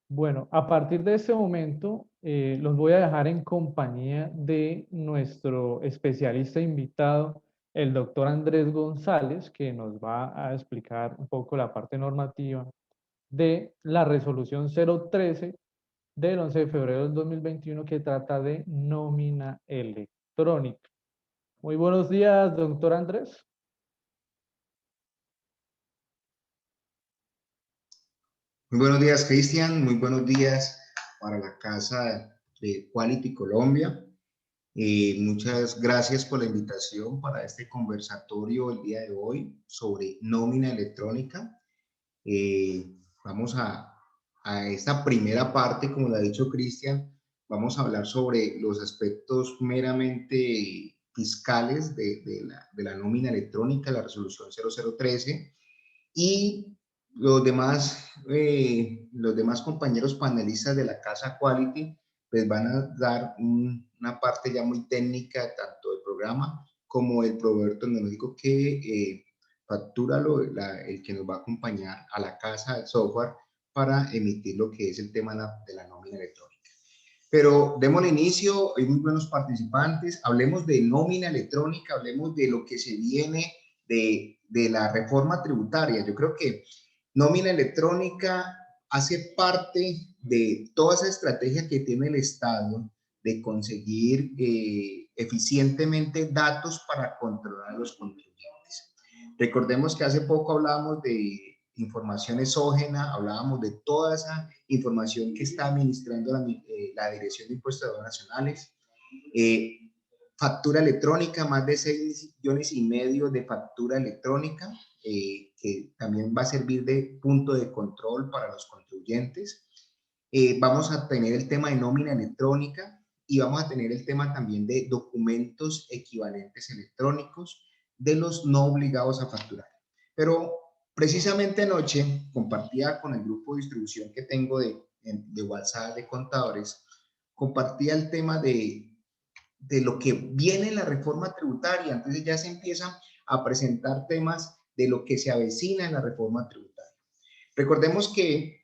Bueno, a partir de este momento, los voy a dejar en compañía de nuestro especialista invitado, el doctor Andrés González, que nos va a explicar un poco la parte normativa de la resolución 013 del 11 de febrero del 2021 que trata de nómina electrónica. Muy buenos días, doctor Andrés. Muy buenos días, Cristian. Muy buenos días para la Casa de Quality Colombia. Muchas gracias por la invitación para este conversatorio el día de hoy sobre nómina electrónica. Vamos a esta primera parte, como lo ha dicho Cristian, vamos a hablar sobre los aspectos meramente fiscales de la nómina electrónica, la resolución 0013, y los demás compañeros panelistas de la Casa Quality pues van a dar una parte ya muy técnica tanto del programa como el proveedor tecnológico que factura el que nos va a acompañar a la casa del software para emitir lo que es el tema de la nómina electrónica. Pero démosle inicio, hay muy buenos participantes, hablemos de nómina electrónica, hablemos de lo que se viene de la reforma tributaria. Yo creo que nómina electrónica hace parte de toda esa estrategia que tiene el Estado de conseguir eficientemente datos para controlar a los contribuyentes. Recordemos que hace poco hablábamos de información exógena, hablábamos de toda esa información que está administrando la Dirección de Impuestos de Aduanas Nacionales. Factura electrónica, más de 6,5 millones de factura electrónica, que también va a servir de punto de control para los contribuyentes. Vamos a tener el tema de nómina electrónica y vamos a tener el tema también de documentos equivalentes electrónicos de los no obligados a facturar. Pero precisamente anoche compartía con el grupo de distribución que tengo de WhatsApp de contadores, compartía el tema de lo que viene en la reforma tributaria. Entonces ya se empiezan a presentar temas de lo que se avecina en la reforma tributaria. Recordemos que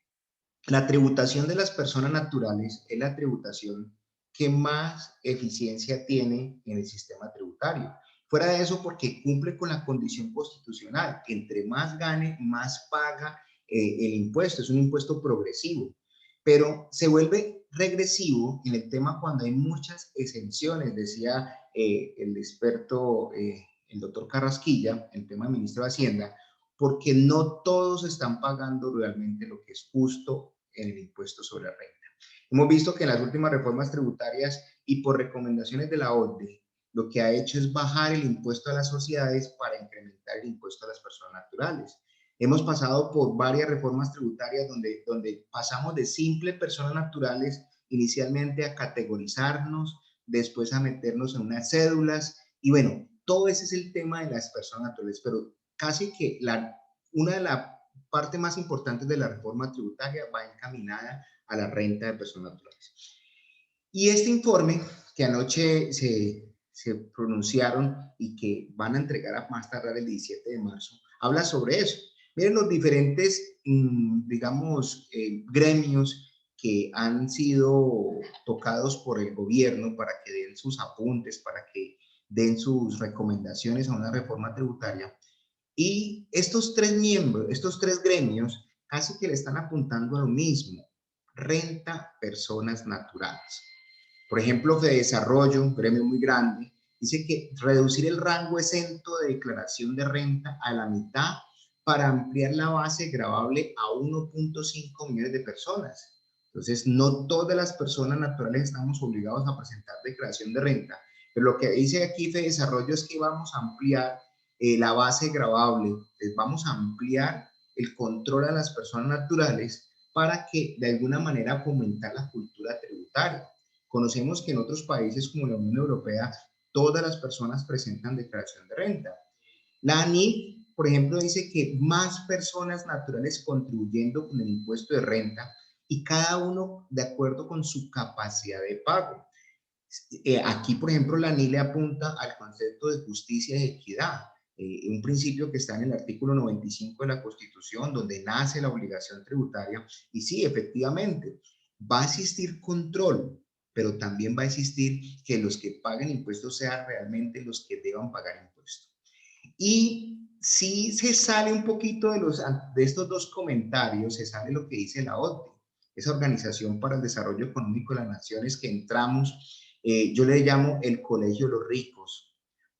la tributación de las personas naturales es la tributación que más eficiencia tiene en el sistema tributario. Fuera de eso, porque cumple con la condición constitucional. Entre más gane, más paga el impuesto. Es un impuesto progresivo. Pero se vuelve regresivo en el tema cuando hay muchas exenciones, decía el experto, el doctor Carrasquilla, el tema del ministro de Hacienda, porque no todos están pagando realmente lo que es justo en el impuesto sobre la renta. Hemos visto que en las últimas reformas tributarias y por recomendaciones de la OCDE, lo que ha hecho es bajar el impuesto a las sociedades para incrementar el impuesto a las personas naturales. Hemos pasado por varias reformas tributarias donde pasamos de simple personas naturales inicialmente a categorizarnos, después a meternos en unas cédulas, y bueno, todo ese es el tema de las personas naturales, pero casi que una de las partes más importantes de la reforma tributaria va encaminada a la renta de personas naturales. Y este informe que anoche se pronunciaron y que van a entregar a más tardar el 17 de marzo, habla sobre eso. Miren los diferentes, digamos, gremios que han sido tocados por el gobierno para que den sus apuntes, para que den sus recomendaciones a una reforma tributaria. Y estos tres gremios, casi que le están apuntando a lo mismo: renta personas naturales. Por ejemplo, Fedesarrollo, un gremio muy grande, dice que reducir el rango exento de declaración de renta a la mitad para ampliar la base gravable a 1.5 millones de personas. Entonces, no todas las personas naturales estamos obligados a presentar declaración de renta, pero lo que dice aquí Fedesarrollo es que vamos a ampliar la base gravable, vamos a ampliar el control a las personas naturales para que de alguna manera fomentar la cultura tributaria. Conocemos que en otros países como la Unión Europea todas las personas presentan declaración de renta. La ANIC, por ejemplo, dice que más personas naturales contribuyendo con el impuesto de renta y cada uno de acuerdo con su capacidad de pago. Aquí, por ejemplo, la ANIC le apunta al concepto de justicia y equidad. un principio que está en el artículo 95 de la Constitución, donde nace la obligación tributaria. Y sí, efectivamente, va a existir control, pero también va a existir que los que paguen impuestos sean realmente los que deban pagar impuestos. Y si se sale un poquito de estos dos comentarios, se sale lo que dice la OCDE, esa Organización para el Desarrollo Económico de las Naciones, que entramos, yo le llamo el colegio de los ricos,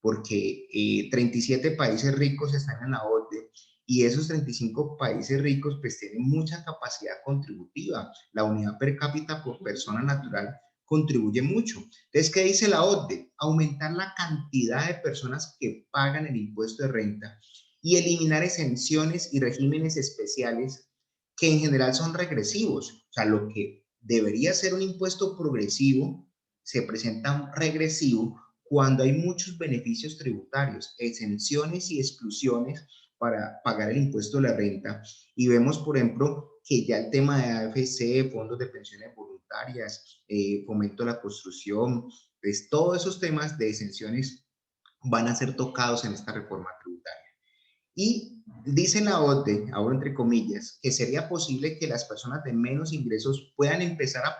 porque 37 países ricos están en la OCDE y esos 35 países ricos pues tienen mucha capacidad contributiva. La unidad per cápita por persona natural contribuye mucho. Entonces, ¿qué dice la OCDE? Aumentar la cantidad de personas que pagan el impuesto de renta y eliminar exenciones y regímenes especiales que en general son regresivos. O sea, lo que debería ser un impuesto progresivo se presenta regresivo cuando hay muchos beneficios tributarios, exenciones y exclusiones para pagar el impuesto de la renta. Y vemos, por ejemplo, que ya el tema de AFC, fondos de pensiones voluntarias, fomento a la construcción, pues todos esos temas de exenciones van a ser tocados en esta reforma tributaria. Y dice la OCDE, ahora entre comillas, que sería posible que las personas de menos ingresos puedan empezar a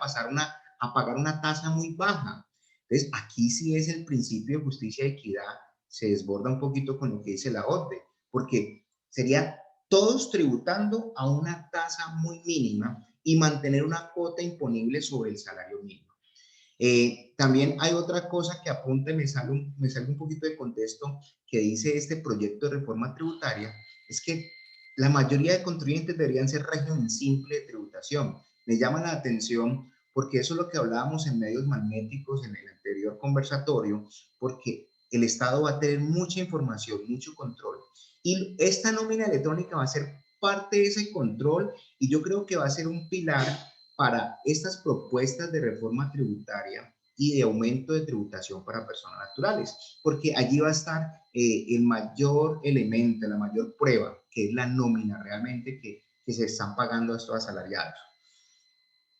pagar una tasa muy baja. Entonces, aquí sí es el principio de justicia y equidad, se desborda un poquito con lo que dice la OCDE, porque sería todos tributando a una tasa muy mínima y mantener una cuota imponible sobre el salario mínimo. También hay otra cosa que apunta, me sale un poquito de contexto, que dice este proyecto de reforma tributaria, es que la mayoría de contribuyentes deberían ser régimen simple de tributación. Me llama la atención porque eso es lo que hablábamos en medios magnéticos en el anterior conversatorio, porque el Estado va a tener mucha información, mucho control. Y esta nómina electrónica va a ser parte de ese control y yo creo que va a ser un pilar para estas propuestas de reforma tributaria y de aumento de tributación para personas naturales, porque allí va a estar el mayor elemento, la mayor prueba, que es la nómina realmente que se están pagando a estos asalariados.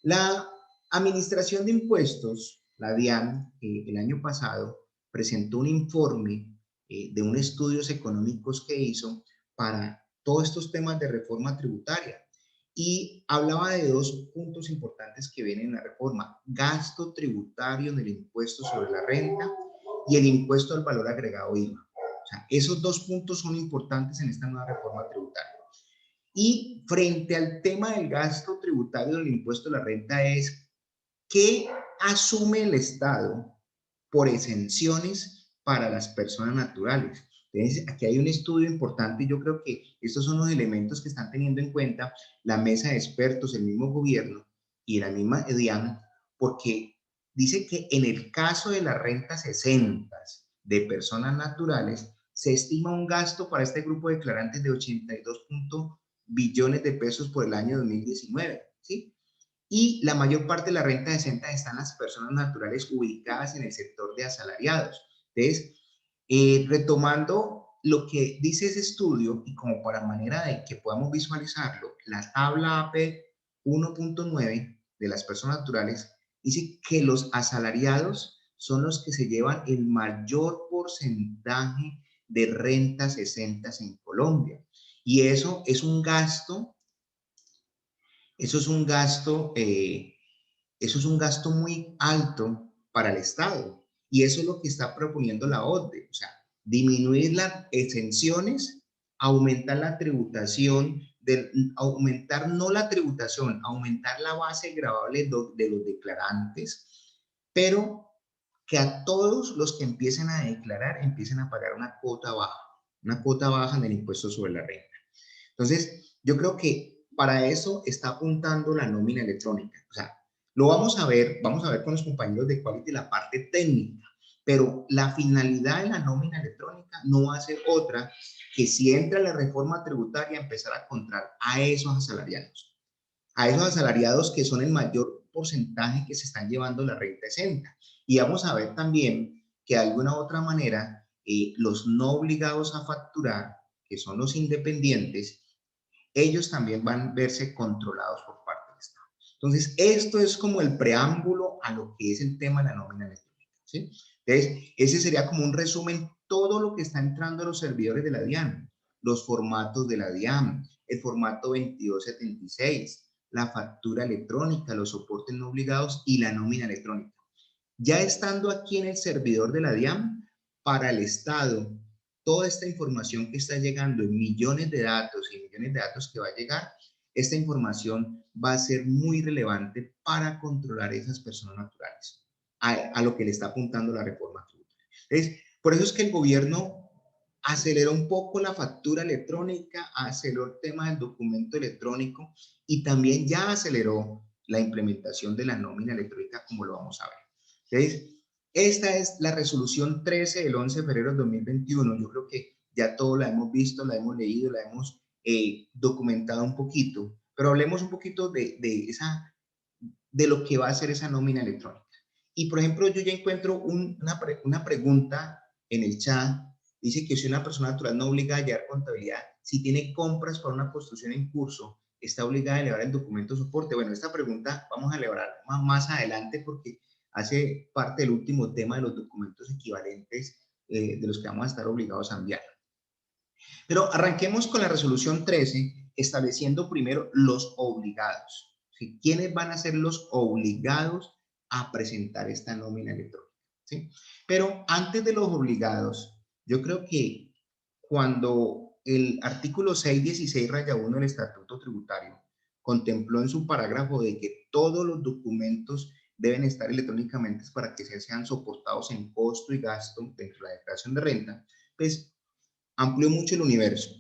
La Administración de Impuestos, la DIAN, el año pasado presentó un informe de unos estudios económicos que hizo para todos estos temas de reforma tributaria y hablaba de dos puntos importantes que vienen en la reforma: gasto tributario en el impuesto sobre la renta y el impuesto al valor agregado IVA. O sea, esos dos puntos son importantes en esta nueva reforma tributaria. Y frente al tema del gasto tributario del impuesto a la renta es ¿qué asume el Estado por exenciones para las personas naturales? Entonces, aquí hay un estudio importante y yo creo que estos son los elementos que están teniendo en cuenta la mesa de expertos, el mismo gobierno y la misma DIAN, porque dice que en el caso de las rentas exentas de personas naturales, se estima un gasto para este grupo de declarantes de 82 billones de pesos por el año 2019, ¿sí? Y la mayor parte de la renta exenta están las personas naturales ubicadas en el sector de asalariados. Entonces, retomando lo que dice ese estudio y como para manera de que podamos visualizarlo, la tabla AP 1.9 de las personas naturales dice que los asalariados son los que se llevan el mayor porcentaje de rentas exentas en Colombia. Y eso es un gasto, eso es un gasto muy alto para el Estado. Y eso es lo que está proponiendo la OCDE. O sea, disminuir las exenciones, aumentar la tributación, aumentar no la tributación, aumentar la base gravable de los declarantes, pero que a todos los que empiecen a declarar empiecen a pagar una cuota baja en el impuesto sobre la renta. Entonces, yo creo que para eso está apuntando la nómina electrónica. O sea, lo vamos a ver con los compañeros de Quality la parte técnica, pero la finalidad de la nómina electrónica no va a ser otra que si entra la reforma tributaria empezar a contar a esos asalariados que son el mayor porcentaje que se están llevando la renta exenta. Y vamos a ver también que de alguna u otra manera los no obligados a facturar, que son los independientes, ellos también van a verse controlados por parte del Estado. Entonces, esto es como el preámbulo a lo que es el tema de la nómina electrónica, ¿sí? Entonces, ese sería como un resumen todo lo que está entrando a los servidores de la DIAN, los formatos de la DIAN, el formato 2276, la factura electrónica, los soportes no obligados y la nómina electrónica. Ya estando aquí en el servidor de la DIAN, para el Estado, toda esta información que está llegando en millones de datos y millones de datos que va a llegar, esta información va a ser muy relevante para controlar esas personas naturales, a lo que le está apuntando la reforma tributaria. Entonces, por eso es que el gobierno aceleró un poco la factura electrónica, aceleró el tema del documento electrónico y también ya aceleró la implementación de la nómina electrónica, como lo vamos a ver. Entonces, esta es la resolución 13 del 11 de febrero de 2021. Yo creo que ya todo la hemos visto, la hemos leído, la hemos documentado un poquito, pero hablemos un poquito de lo que va a ser esa nómina electrónica. Y, por ejemplo, yo ya encuentro una pregunta en el chat. Dice que si una persona natural no obliga a llevar contabilidad, si tiene compras para una construcción en curso, está obligada a elevar el documento de soporte. Bueno, esta pregunta vamos a elaborar más adelante porque hace parte del último tema de los documentos equivalentes de los que vamos a estar obligados a enviar. Pero arranquemos con la resolución 13, estableciendo primero los obligados. ¿Sí? ¿Quiénes van a ser los obligados a presentar esta nómina electrónica? ¿Sí? Pero antes de los obligados, yo creo que cuando el artículo 616-1 del Estatuto Tributario contempló en su parágrafo de que todos los documentos deben estar electrónicamente para que sean soportados en costo y gasto dentro de la declaración de renta, pues amplió mucho el universo.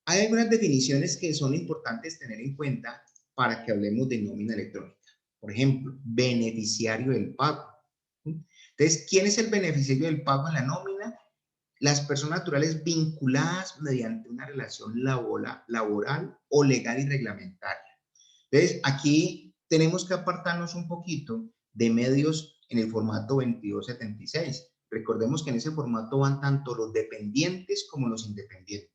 Hay algunas definiciones que son importantes tener en cuenta para que hablemos de nómina electrónica. Por ejemplo, beneficiario del pago. Entonces, ¿quién es el beneficiario del pago en la nómina? Las personas naturales vinculadas mediante una relación laboral o legal y reglamentaria. Entonces, aquí tenemos que apartarnos un poquito de medios en el formato 2276. Recordemos que en ese formato van tanto los dependientes como los independientes.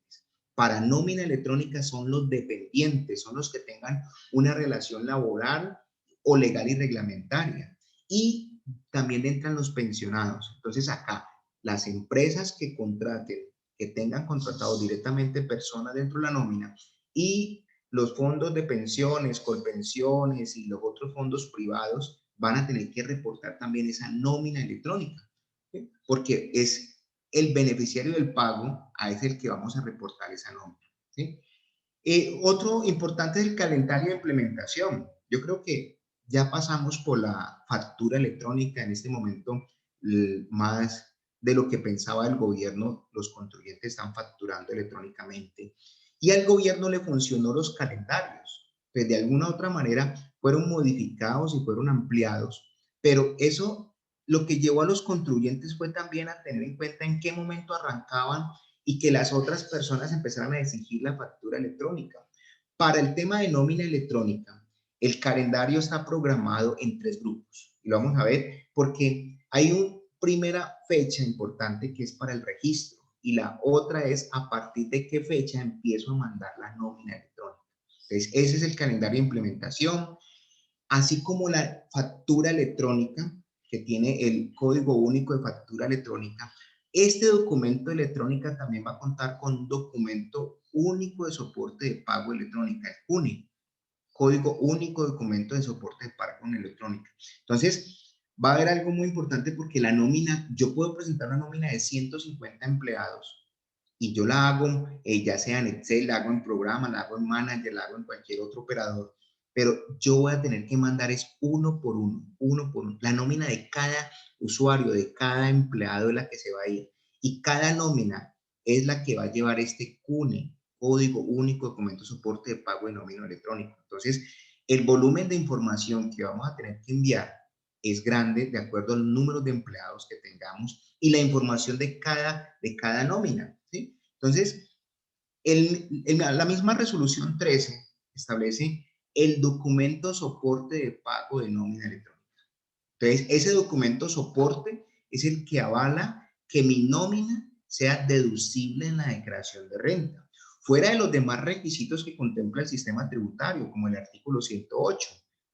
Para nómina electrónica son los dependientes, son los que tengan una relación laboral o legal y reglamentaria. Y también entran los pensionados. Entonces acá, las empresas que contraten, que tengan contratados directamente personas dentro de la nómina y los fondos de pensiones, colpensiones y los otros fondos privados van a tener que reportar también esa nómina electrónica, ¿sí? Porque es el beneficiario del pago, es el que vamos a reportar esa nómina, ¿sí? Otro importante es el calendario de implementación. Yo creo que ya pasamos por la factura electrónica en este momento, más de lo que pensaba el gobierno, los contribuyentes están facturando electrónicamente y al gobierno le funcionó los calendarios, pues de alguna u otra manera fueron modificados y fueron ampliados, pero eso lo que llevó a los contribuyentes fue también a tener en cuenta en qué momento arrancaban y que las otras personas empezaran a exigir la factura electrónica. Para el tema de nómina electrónica, el calendario está programado en 3 grupos. Y lo vamos a ver porque hay una primera fecha importante que es para el registro y la otra es a partir de qué fecha empiezo a mandar la nómina electrónica. Entonces, ese es el calendario de implementación, así como la factura electrónica, que tiene el código único de factura electrónica. Este documento electrónica también va a contar con un documento único de soporte de pago electrónica, el CUNE, código único de documento de soporte de pago electrónica. Entonces, va a haber algo muy importante porque la nómina, yo puedo presentar una nómina de 150 empleados y yo la hago, ya sea en Excel, la hago en programa, la hago en Manager, la hago en cualquier otro operador, pero yo voy a tener que mandar es uno por uno. La nómina de cada usuario, de cada empleado es la que se va a ir. Y cada nómina es la que va a llevar este CUNE, código único de documento de soporte de pago de nómina electrónico. Entonces, el volumen de información que vamos a tener que enviar es grande de acuerdo al número de empleados que tengamos y la información de cada nómina, ¿sí? Entonces, la misma resolución 13 establece el documento soporte de pago de nómina electrónica. Entonces, ese documento soporte es el que avala que mi nómina sea deducible en la declaración de renta, fuera de los demás requisitos que contempla el sistema tributario, como el artículo 108,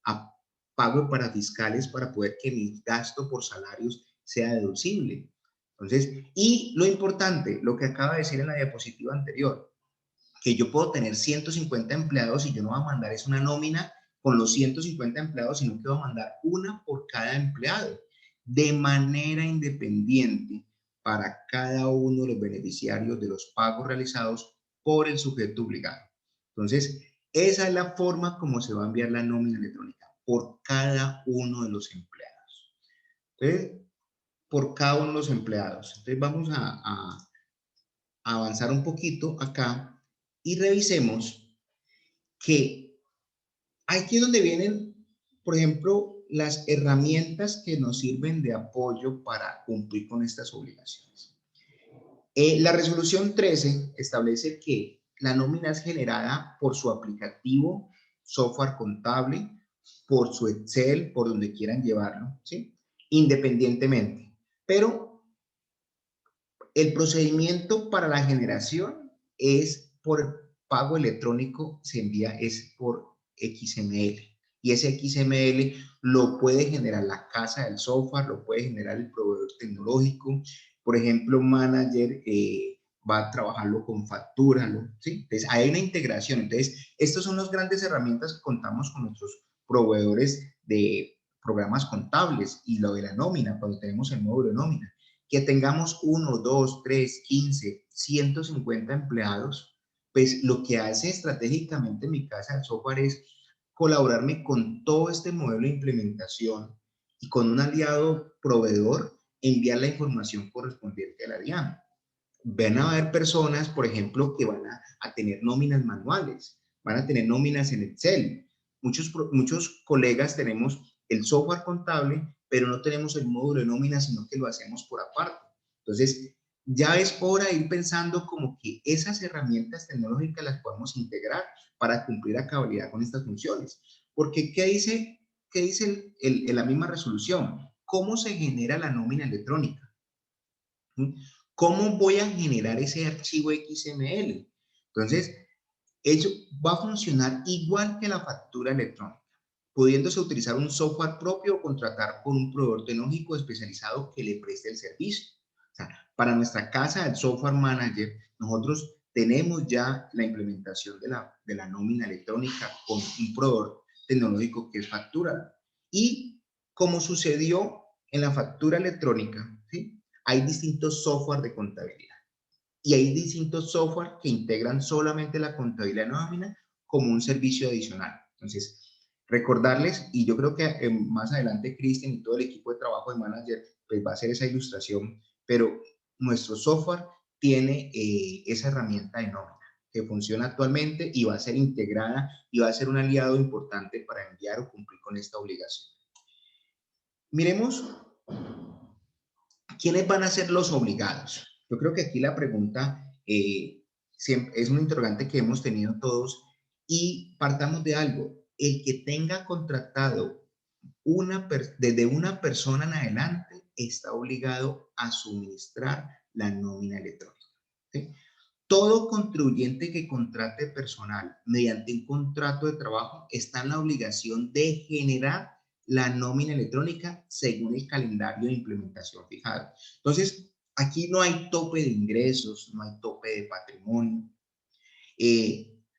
a pago para fiscales para poder que mi gasto por salarios sea deducible. Entonces, y lo importante, lo que acaba de decir en la diapositiva anterior, que yo puedo tener 150 empleados y yo no voy a mandar es una nómina con los 150 empleados, sino que voy a mandar una por cada empleado, de manera independiente para cada uno de los beneficiarios de los pagos realizados por el sujeto obligado. Entonces, esa es la forma como se va a enviar la nómina electrónica, por cada uno de los empleados. Entonces, por cada uno de los empleados. Entonces, vamos a avanzar un poquito acá y revisemos que aquí es donde vienen, por ejemplo, las herramientas que nos sirven de apoyo para cumplir con estas obligaciones. La resolución 13 establece que la nómina es generada por su aplicativo, software contable, por su Excel, por donde quieran llevarlo, ¿sí? Independientemente. Pero el procedimiento para la generación es por pago electrónico, se envía es por XML. Y ese XML lo puede generar la casa del software, lo puede generar el proveedor tecnológico. Por ejemplo, Manager va a trabajarlo con factura, ¿sí? Entonces, hay una integración. Entonces, estas son las grandes herramientas que contamos con nuestros proveedores de programas contables y lo de la nómina, cuando tenemos el módulo de nómina. Que tengamos 1, 2, 3, 15, 150 empleados, pues lo que hace estratégicamente mi casa de software es colaborarme con todo este modelo de implementación y con un aliado proveedor enviar la información correspondiente a la DIAN. Van a haber personas, por ejemplo, que van a tener nóminas manuales, van a tener nóminas en Excel. Muchos colegas tenemos el software contable, pero no tenemos el módulo de nómina, sino que lo hacemos por aparte. Entonces, ya es hora de ir pensando como que esas herramientas tecnológicas las podemos integrar para cumplir a cabalidad con estas funciones. Porque, qué dice la misma resolución? ¿Cómo se genera la nómina electrónica? ¿Cómo voy a generar ese archivo XML? Entonces, eso va a funcionar igual que la factura electrónica, pudiéndose utilizar un software propio o contratar con un proveedor tecnológico especializado que le preste el servicio. O sea, para nuestra casa del Software Manager, nosotros tenemos ya la implementación de la nómina electrónica con un proveedor tecnológico que es factura. Y como sucedió en la factura electrónica, ¿sí? Hay distintos software de contabilidad. Y hay distintos software que integran solamente la contabilidad nómina como un servicio adicional. Entonces, recordarles, y yo creo que más adelante Cristian y todo el equipo de trabajo de Manager pues va a hacer esa ilustración, pero nuestro software tiene esa herramienta de nómina que funciona actualmente y va a ser integrada y va a ser un aliado importante para enviar o cumplir con esta obligación. Miremos quiénes van a ser los obligados. Yo creo que aquí la pregunta es un interrogante que hemos tenido todos y partamos de algo. El que tenga contratado desde una persona en adelante está obligado a suministrar la nómina electrónica. ¿Sí? Todo contribuyente que contrate personal mediante un contrato de trabajo está en la obligación de generar la nómina electrónica según el calendario de implementación fijado. Entonces, aquí no hay tope de ingresos, no hay tope de patrimonio.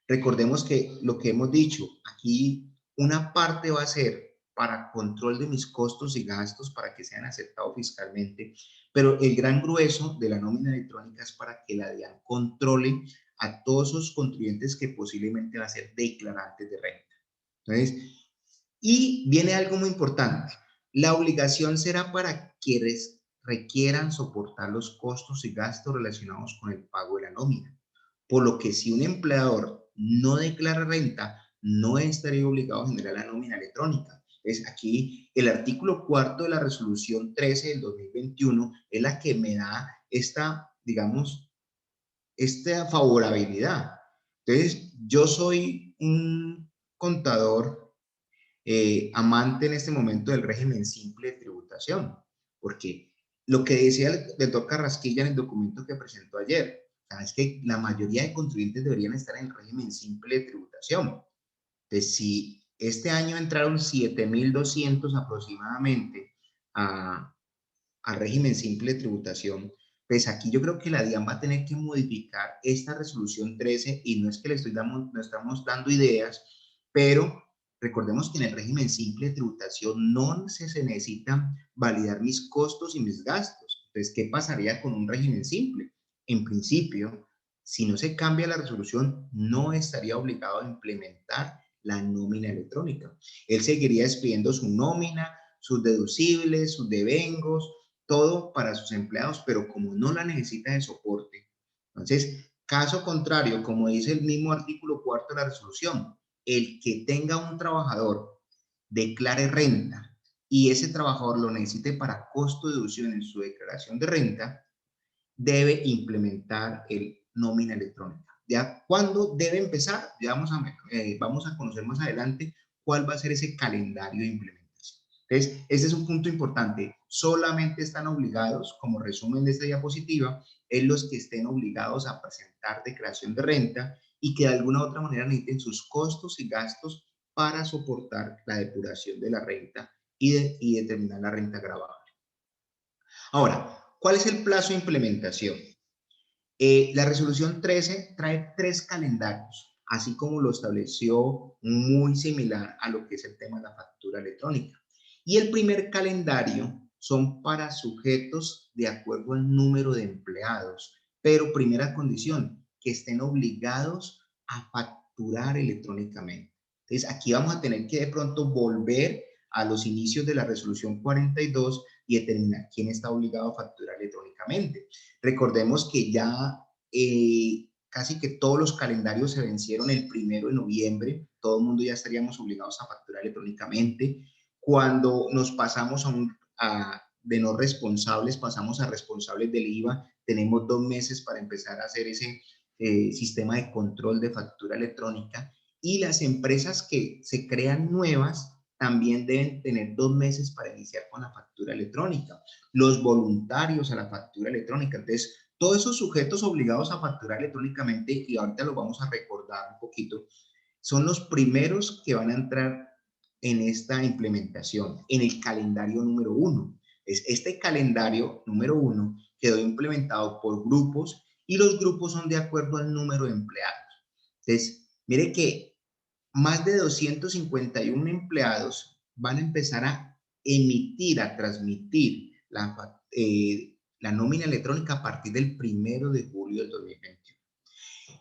Recordemos que lo que hemos dicho, aquí una parte va a ser para control de mis costos y gastos para que sean aceptados fiscalmente, pero el gran grueso de la nómina electrónica es para que la DIAN controle a todos esos contribuyentes que posiblemente van a ser declarantes de renta. Entonces, y viene algo muy importante, la obligación será para quienes requieran soportar los costos y gastos relacionados con el pago de la nómina. Por lo que si un empleador no declara renta, no estaría obligado a generar la nómina electrónica. Es aquí el artículo 4 de la resolución 13 del 2021 es la que me da esta, digamos, esta favorabilidad. Entonces, yo soy un contador amante en este momento del régimen simple de tributación, porque lo que decía el doctor Carrasquilla en el documento que presentó ayer, es que la mayoría de contribuyentes deberían estar en el régimen simple de tributación. Entonces, si este año entraron 7.200 aproximadamente a al régimen simple de tributación, pues aquí yo creo que la DIAN va a tener que modificar esta resolución 13 y no es que no estamos dando ideas, pero recordemos que en el régimen simple de tributación no se necesitan validar mis costos y mis gastos. Entonces, ¿qué pasaría con un régimen simple? En principio, si no se cambia la resolución, no estaría obligado a implementar la nómina electrónica. Él seguiría expidiendo su nómina, sus deducibles, sus devengos, todo para sus empleados, pero como no la necesita de soporte. Entonces, caso contrario, como dice el mismo artículo 4 de la resolución, el que tenga un trabajador declare renta y ese trabajador lo necesite para costo de deducción en su declaración de renta, debe implementar el nómina electrónica. ¿Ya cuándo debe empezar? Ya vamos a conocer más adelante cuál va a ser ese calendario de implementación. Entonces, ese es un punto importante. Solamente están obligados, como resumen de esta diapositiva, en los que estén obligados a presentar declaración de renta y que de alguna u otra manera necesiten sus costos y gastos para soportar la depuración de la renta y determinar la renta gravable. Ahora, ¿cuál es el plazo de implementación? La resolución 13 trae 3 calendarios, así como lo estableció muy similar a lo que es el tema de la factura electrónica. Y el primer calendario son para sujetos de acuerdo al número de empleados, pero primera condición, que estén obligados a facturar electrónicamente. Entonces, aquí vamos a tener que de pronto volver a los inicios de la resolución 42 y determinar quién está obligado a facturar electrónicamente. Recordemos que ya casi que todos los calendarios se vencieron el 1 de noviembre, todo el mundo ya estaríamos obligados a facturar electrónicamente. Cuando nos pasamos de no responsables, pasamos a responsables del IVA, tenemos 2 meses para empezar a hacer ese sistema de control de factura electrónica, y las empresas que se crean nuevas también deben tener 2 meses para iniciar con la factura electrónica. Los voluntarios a la factura electrónica. Entonces, todos esos sujetos obligados a facturar electrónicamente, y ahorita lo vamos a recordar un poquito, son los primeros que van a entrar en esta implementación, en el calendario número 1. Este calendario número 1 quedó implementado por grupos y los grupos son de acuerdo al número de empleados. Entonces, mire que más de 251 empleados van a empezar a emitir, a transmitir la nómina electrónica a partir del 1 de julio del 2021.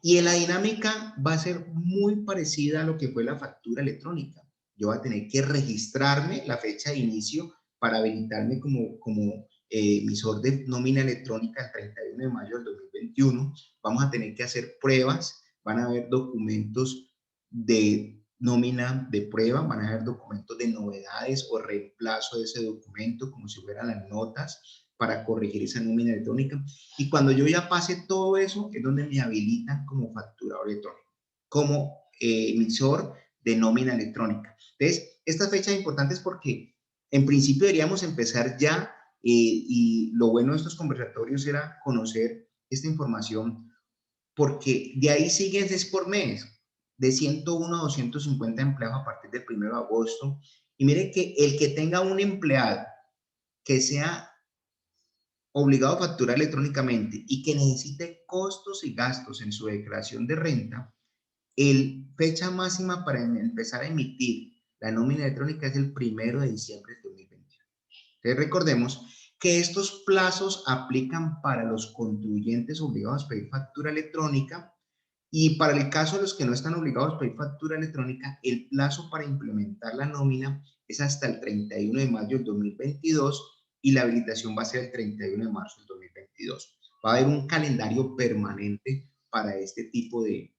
Y en la dinámica va a ser muy parecida a lo que fue la factura electrónica. Yo voy a tener que registrarme la fecha de inicio para habilitarme como emisor de nómina electrónica el 31 de mayo del 2021. Vamos a tener que hacer pruebas, van a haber documentos de nómina de prueba, van a haber documentos de novedades o reemplazo de ese documento, como si fueran las notas, para corregir esa nómina electrónica. Y cuando yo ya pase todo eso, es donde me habilitan como facturador electrónico, como emisor de nómina electrónica. Entonces, esta fecha es importante porque en principio deberíamos empezar ya, y lo bueno de estos conversatorios era conocer esta información, porque de ahí siguen es por mes, de 101 a 250 empleados a partir del 1 de agosto. Y mire que el que tenga un empleado que sea obligado a facturar electrónicamente y que necesite costos y gastos en su declaración de renta, el fecha máxima para empezar a emitir la nómina electrónica es el 1 de diciembre de 2021. Entonces recordemos que estos plazos aplican para los contribuyentes obligados a pedir factura electrónica, y para el caso de los que no están obligados a pedir factura electrónica, el plazo para implementar la nómina es hasta el 31 de mayo del 2022 y la habilitación va a ser el 31 de marzo del 2022. Va a haber un calendario permanente para este tipo de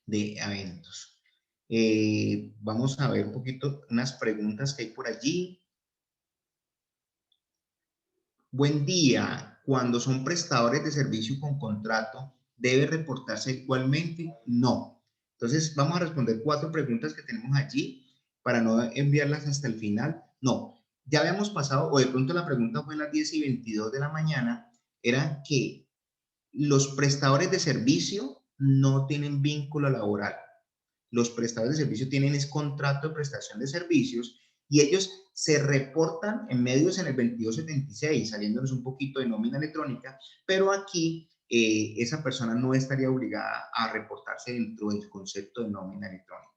eventos. Vamos a ver un poquito unas preguntas que hay por allí. Buen día. Cuando son prestadores de servicio con contrato, ¿debe reportarse igualmente? No. Entonces, vamos a responder 4 preguntas que tenemos allí para no enviarlas hasta el final. No. Ya habíamos pasado, o de pronto la pregunta fue a las 10:22 de la mañana, era que los prestadores de servicio no tienen vínculo laboral. Los prestadores de servicio tienen es contrato de prestación de servicios, y ellos se reportan en medios en el 2276, saliéndonos un poquito de nómina electrónica, pero aquí esa persona no estaría obligada a reportarse dentro del concepto de nómina electrónica.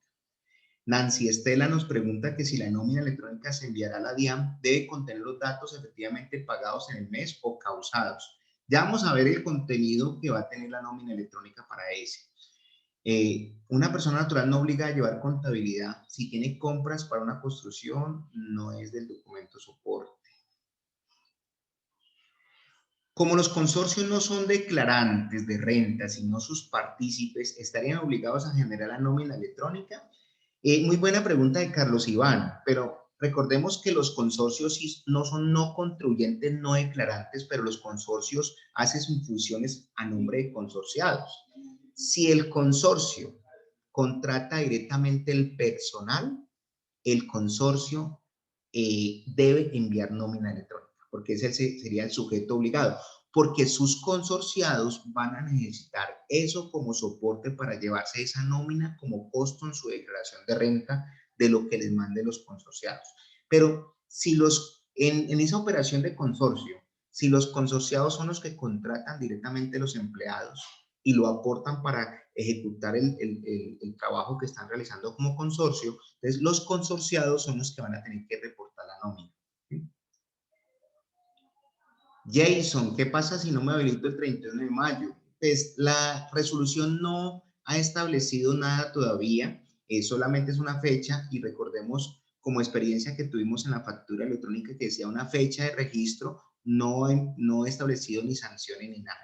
Nancy Estela nos pregunta que si la nómina electrónica se enviará a la DIAN, debe contener los datos efectivamente pagados en el mes o causados. Ya vamos a ver el contenido que va a tener la nómina electrónica para ese. Una persona natural no obliga a llevar contabilidad. Si tiene compras para una construcción, no es del documento soporte. Como los consorcios no son declarantes de renta, sino sus partícipes, ¿estarían obligados a generar la nómina electrónica? Muy buena pregunta de Carlos Iván, pero recordemos que los consorcios no son no contribuyentes no declarantes, pero los consorcios hacen sus funciones a nombre de consorciados. Si el consorcio contrata directamente el personal, el consorcio debe enviar nómina electrónica, porque ese sería el sujeto obligado, porque sus consorciados van a necesitar eso como soporte para llevarse esa nómina como costo en su declaración de renta de lo que les manden los consorciados. Pero si en esa operación de consorcio, si los consorciados son los que contratan directamente los empleados y lo aportan para ejecutar el trabajo que están realizando como consorcio, entonces los consorciados son los que van a tener que reportar la nómina. ¿Sí? Jason, ¿qué pasa si no me habilito el 31 de mayo? Pues la resolución no ha establecido nada todavía, solamente es una fecha y recordemos como experiencia que tuvimos en la factura electrónica que decía una fecha de registro, no establecido ni sanciones ni nada.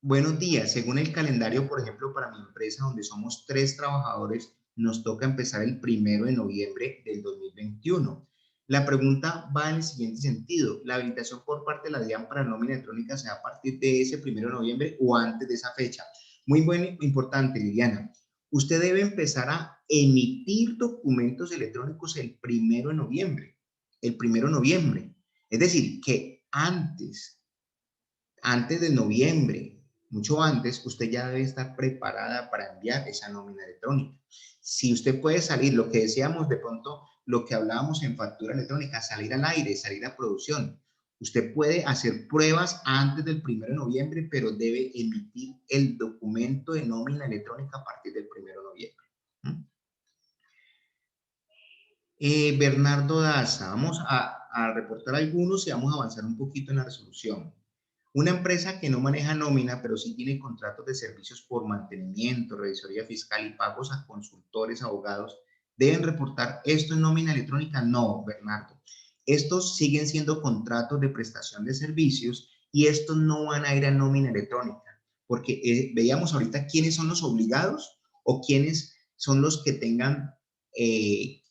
Buenos días, según el calendario, por ejemplo, para mi empresa donde somos 3 trabajadores, nos toca empezar el 1 de noviembre del 2021. La pregunta va en el siguiente sentido, ¿la habilitación por parte de la DIAN para nómina electrónica se da a partir de ese 1 de noviembre o antes de esa fecha? Muy bueno, importante, Liliana. Usted debe empezar a emitir documentos electrónicos el 1 de noviembre, el 1 de noviembre. Es decir, que antes de noviembre, mucho antes, usted ya debe estar preparada para enviar esa nómina electrónica. Si usted puede salir, lo que decíamos de pronto, lo que hablábamos en factura electrónica, salir al aire, salir a producción. Usted puede hacer pruebas antes del 1 de noviembre, pero debe emitir el documento de nómina electrónica a partir del 1 de noviembre. Bernardo Daza, vamos a reportar algunos y vamos a avanzar un poquito en la resolución. Una empresa que no maneja nómina, pero sí tiene contratos de servicios por mantenimiento, revisoría fiscal y pagos a consultores, abogados, ¿deben reportar esto en nómina electrónica? No, Bernardo. Estos siguen siendo contratos de prestación de servicios y estos no van a ir a nómina electrónica, porque veíamos ahorita quiénes son los obligados o quiénes son los que tengan,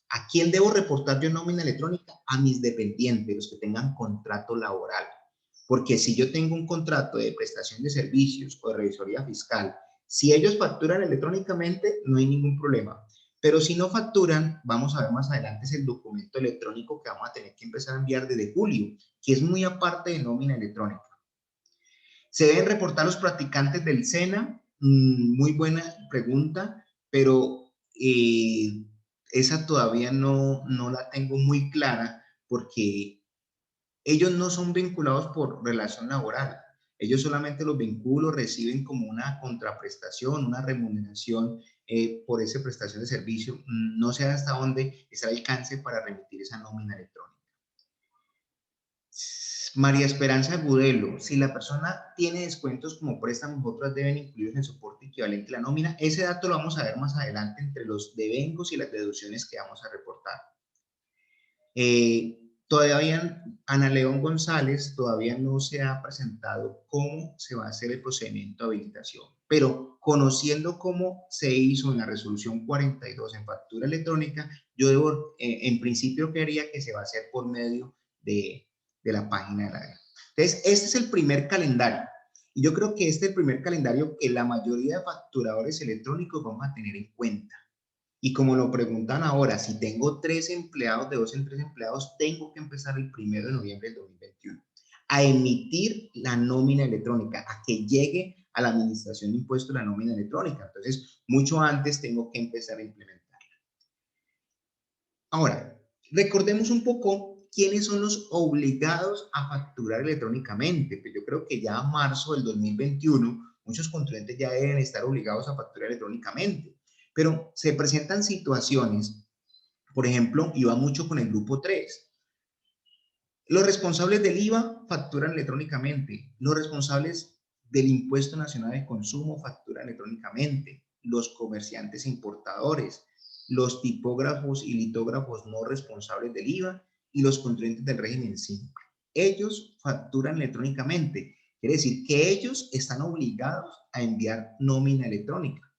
¿a quién debo reportar yo en nómina electrónica? A mis dependientes, los que tengan contrato laboral. Porque si yo tengo un contrato de prestación de servicios o de revisoría fiscal, si ellos facturan electrónicamente, no hay ningún problema. Pero si no facturan, vamos a ver más adelante, es el documento electrónico que vamos a tener que empezar a enviar desde julio, que es muy aparte de nómina electrónica. ¿Se deben reportar los practicantes del SENA? Muy buena pregunta, pero esa todavía no la tengo muy clara porque ellos no son vinculados por relación laboral. Ellos solamente los vínculos reciben como una contraprestación, una remuneración por esa prestación de servicio. No sé hasta dónde está el alcance para remitir esa nómina electrónica. María Esperanza Agudelo, si la persona tiene descuentos como préstamos, otras deben incluir en el soporte equivalente a la nómina. Ese dato lo vamos a ver más adelante entre los devengos y las deducciones que vamos a reportar. Todavía Ana León González todavía no se ha presentado cómo se va a hacer el procedimiento de habilitación, pero conociendo cómo se hizo en la resolución 42 en factura electrónica, yo debo, en principio creería que se va a hacer por medio de la página de la DIAN. Entonces, este es el primer calendario. Y yo creo que este es el primer calendario que la mayoría de facturadores electrónicos vamos a tener en cuenta. Y como lo preguntan ahora, si tengo 3 empleados, de 2 en 3 empleados, tengo que empezar el 1 de noviembre del 2021 a emitir la nómina electrónica, a que llegue a la administración de impuestos la nómina electrónica. Entonces, mucho antes tengo que empezar a implementarla. Ahora, recordemos un poco quiénes son los obligados a facturar electrónicamente. Pues yo creo que ya a marzo del 2021 muchos contribuyentes ya deben estar obligados a facturar electrónicamente. Pero se presentan situaciones, por ejemplo, y va mucho con el grupo 3. Los responsables del IVA facturan electrónicamente. Los responsables del Impuesto Nacional de Consumo facturan electrónicamente. Los comerciantes e importadores, los tipógrafos y litógrafos no responsables del IVA y los contribuyentes del régimen simple. Ellos facturan electrónicamente. Quiere decir que ellos están obligados a enviar nómina electrónica.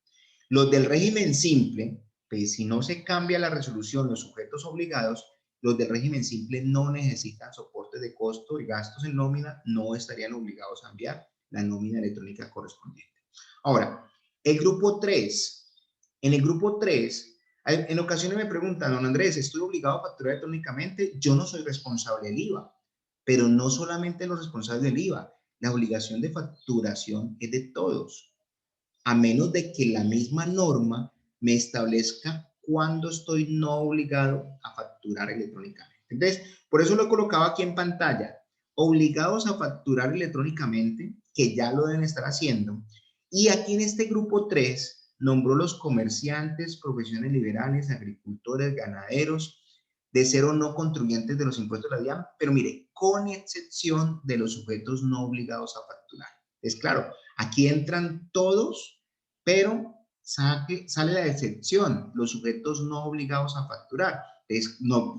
Los del régimen simple, pues si no se cambia la resolución, los sujetos obligados, los del régimen simple no necesitan soporte de costo y gastos en nómina, no estarían obligados a enviar la nómina electrónica correspondiente. Ahora, el grupo 3. En el grupo 3, en ocasiones me preguntan, don Andrés, ¿estoy obligado a facturar electrónicamente? Yo no soy responsable del IVA, pero no solamente los responsables del IVA, la obligación de facturación es de todos, a menos de que la misma norma me establezca cuándo estoy no obligado a facturar electrónicamente. Entonces, por eso lo he colocado aquí en pantalla, obligados a facturar electrónicamente, que ya lo deben estar haciendo, y aquí en este grupo 3 nombró los comerciantes, profesiones liberales, agricultores, ganaderos, de ser o no contribuyentes de los impuestos de la DIAN, pero mire, con excepción de los sujetos no obligados a facturar. Es claro, aquí entran todos, pero sale la excepción, los sujetos no obligados a facturar.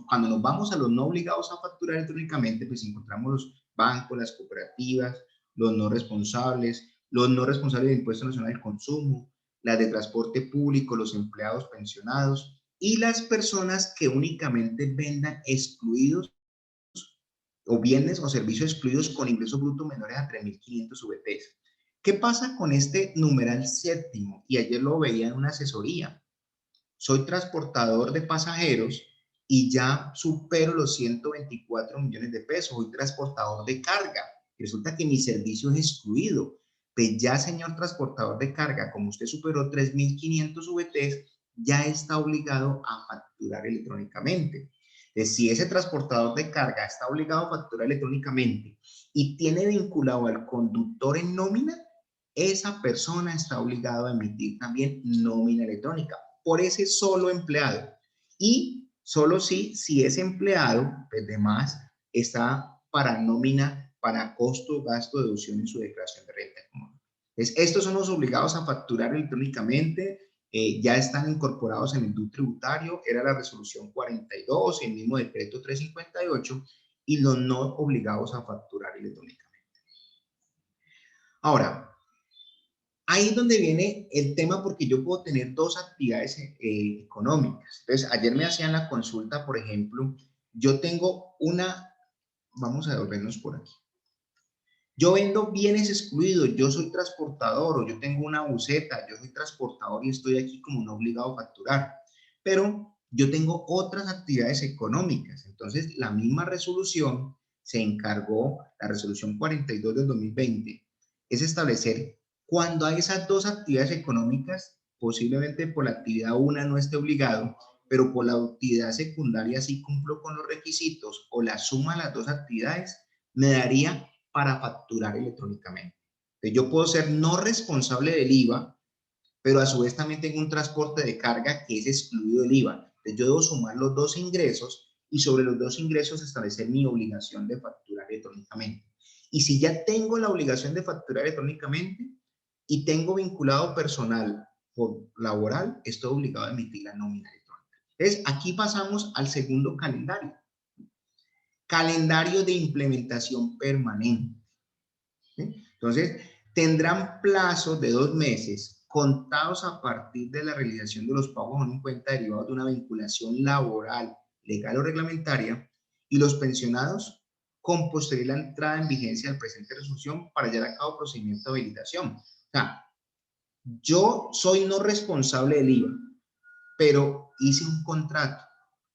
Cuando nos vamos a los no obligados a facturar electrónicamente, pues encontramos los bancos, las cooperativas, los no responsables de Impuesto Nacional del Consumo, las de transporte público, los empleados pensionados y las personas que únicamente vendan excluidos o bienes o servicios excluidos con ingresos brutos menores a 3.500 VTs. ¿Qué pasa con este numeral séptimo? Y ayer lo veía en una asesoría. Soy transportador de pasajeros y ya supero los 124 millones de pesos. Soy transportador de carga. Resulta que mi servicio es excluido. Pues ya, señor transportador de carga, como usted superó 3.500 VTs, ya está obligado a facturar electrónicamente. Si ese transportador de carga está obligado a facturar electrónicamente y tiene vinculado al conductor en nómina, esa persona está obligada a emitir también nómina electrónica por ese solo empleado. Y solo si ese empleado, pues demás, está para nómina, para costo, gasto, deducción en su declaración de renta común. Entonces, estos son los obligados a facturar electrónicamente. Ya están incorporados en el DUT tributario, era la resolución 42, el mismo decreto 358, y los no obligados a facturar electrónicamente. Ahora, ahí es donde viene el tema, porque yo puedo tener dos actividades económicas. Entonces, ayer me hacían la consulta, por ejemplo, yo tengo vamos a devolvernos por aquí. Yo vendo bienes excluidos, yo soy transportador o yo tengo una buseta, yo soy transportador y estoy aquí como no obligado a facturar. Pero yo tengo otras actividades económicas. Entonces, la misma resolución se encargó, la resolución 42 del 2020, es establecer cuando hay esas dos actividades económicas, posiblemente por la actividad una no esté obligado, pero por la actividad secundaria sí cumplo con los requisitos o la suma de las dos actividades, me daría para facturar electrónicamente. Entonces, yo puedo ser no responsable del IVA, pero a su vez también tengo un transporte de carga que es excluido del IVA. Entonces, yo debo sumar los dos ingresos y sobre los dos ingresos establecer mi obligación de facturar electrónicamente. Y si ya tengo la obligación de facturar electrónicamente y tengo vinculado personal por laboral, estoy obligado a emitir la nómina electrónica. Entonces, aquí pasamos al segundo calendario. Calendario de implementación permanente. ¿Sí? Entonces, tendrán plazos de 2 meses contados a partir de la realización de los pagos en cuenta derivados de una vinculación laboral, legal o reglamentaria, y los pensionados con posterior a la entrada en vigencia del presente resolución para llevar a cabo procedimiento de habilitación. O sea, yo soy no responsable del IVA, pero hice un contrato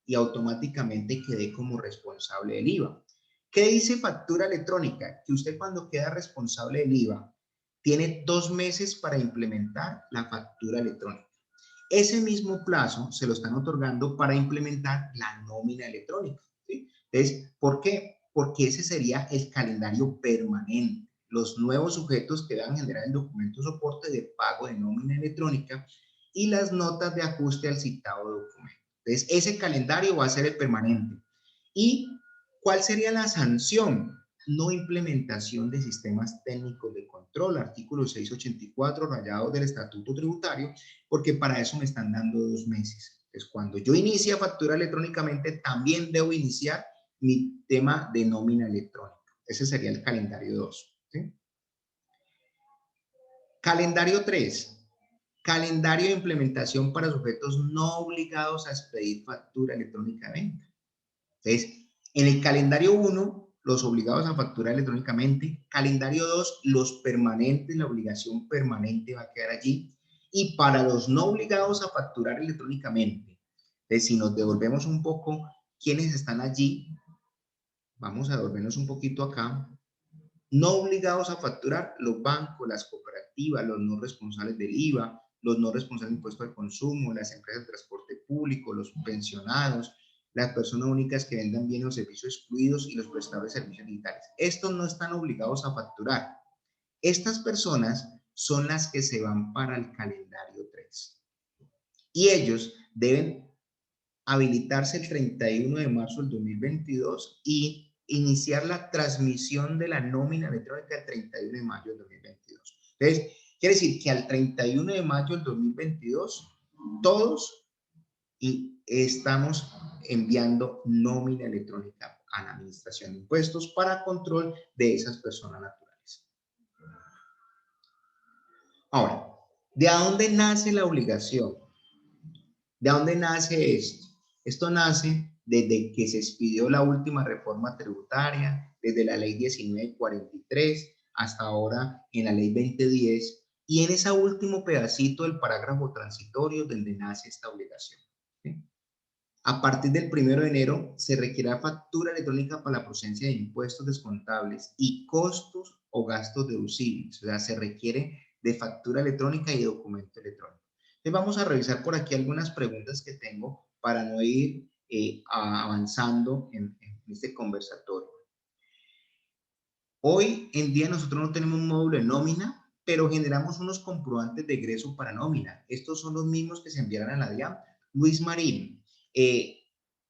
y automáticamente quedé como responsable del IVA. ¿Qué dice factura electrónica? Que usted, cuando queda responsable del IVA, tiene 2 meses para implementar la factura electrónica. Ese mismo plazo se lo están otorgando para implementar la nómina electrónica, ¿sí? Entonces, ¿por qué? Porque ese sería el calendario permanente. Los nuevos sujetos que van a generar el documento de soporte de pago de nómina electrónica y las notas de ajuste al citado documento. Entonces, ese calendario va a ser el permanente. ¿Y cuál sería la sanción? No implementación de sistemas técnicos de control, artículo 684, rayado del Estatuto Tributario, porque para eso me están dando 2 meses. Entonces, cuando yo inicie a facturar electrónicamente, también debo iniciar mi tema de nómina electrónica. Ese sería el calendario 2. ¿Sí? Calendario 3. Calendario de implementación para sujetos no obligados a expedir factura electrónicamente. Entonces, en el calendario 1, los obligados a facturar electrónicamente. Calendario 2, los permanentes, la obligación permanente va a quedar allí. Y para los no obligados a facturar electrónicamente, entonces, si nos devolvemos un poco, ¿quiénes están allí? Vamos a devolvernos un poquito acá. No obligados a facturar, los bancos, las cooperativas, los no responsables del IVA, los no responsables de impuestos al consumo, las empresas de transporte público, los pensionados, las personas únicas que vendan bienes o servicios excluidos y los prestadores de servicios digitales. Estos no están obligados a facturar. Estas personas son las que se van para el calendario 3. Y ellos deben habilitarse el 31 de marzo del 2022 y iniciar la transmisión de la nómina electrónica el 31 de mayo del 2022. Entonces, quiere decir que al 31 de mayo del 2022, todos estamos enviando nómina electrónica a la Administración de Impuestos para control de esas personas naturales. Ahora, ¿de dónde nace la obligación? ¿De dónde nace esto? Esto nace desde que se expidió la última reforma tributaria, desde la ley 1943 hasta ahora en la ley 2010, y en ese último pedacito del parágrafo transitorio donde nace esta obligación. ¿Sí? A partir del 1 de enero se requiere factura electrónica para la procedencia de impuestos descontables y costos o gastos deducibles. O sea, se requiere de factura electrónica y documento electrónico. Entonces vamos a revisar por aquí algunas preguntas que tengo para no ir avanzando en este conversatorio. Hoy en día nosotros no tenemos un módulo de nómina, pero generamos unos comprobantes de egreso para nómina. Estos son los mismos que se enviarán a la DIAN. Luis Marín,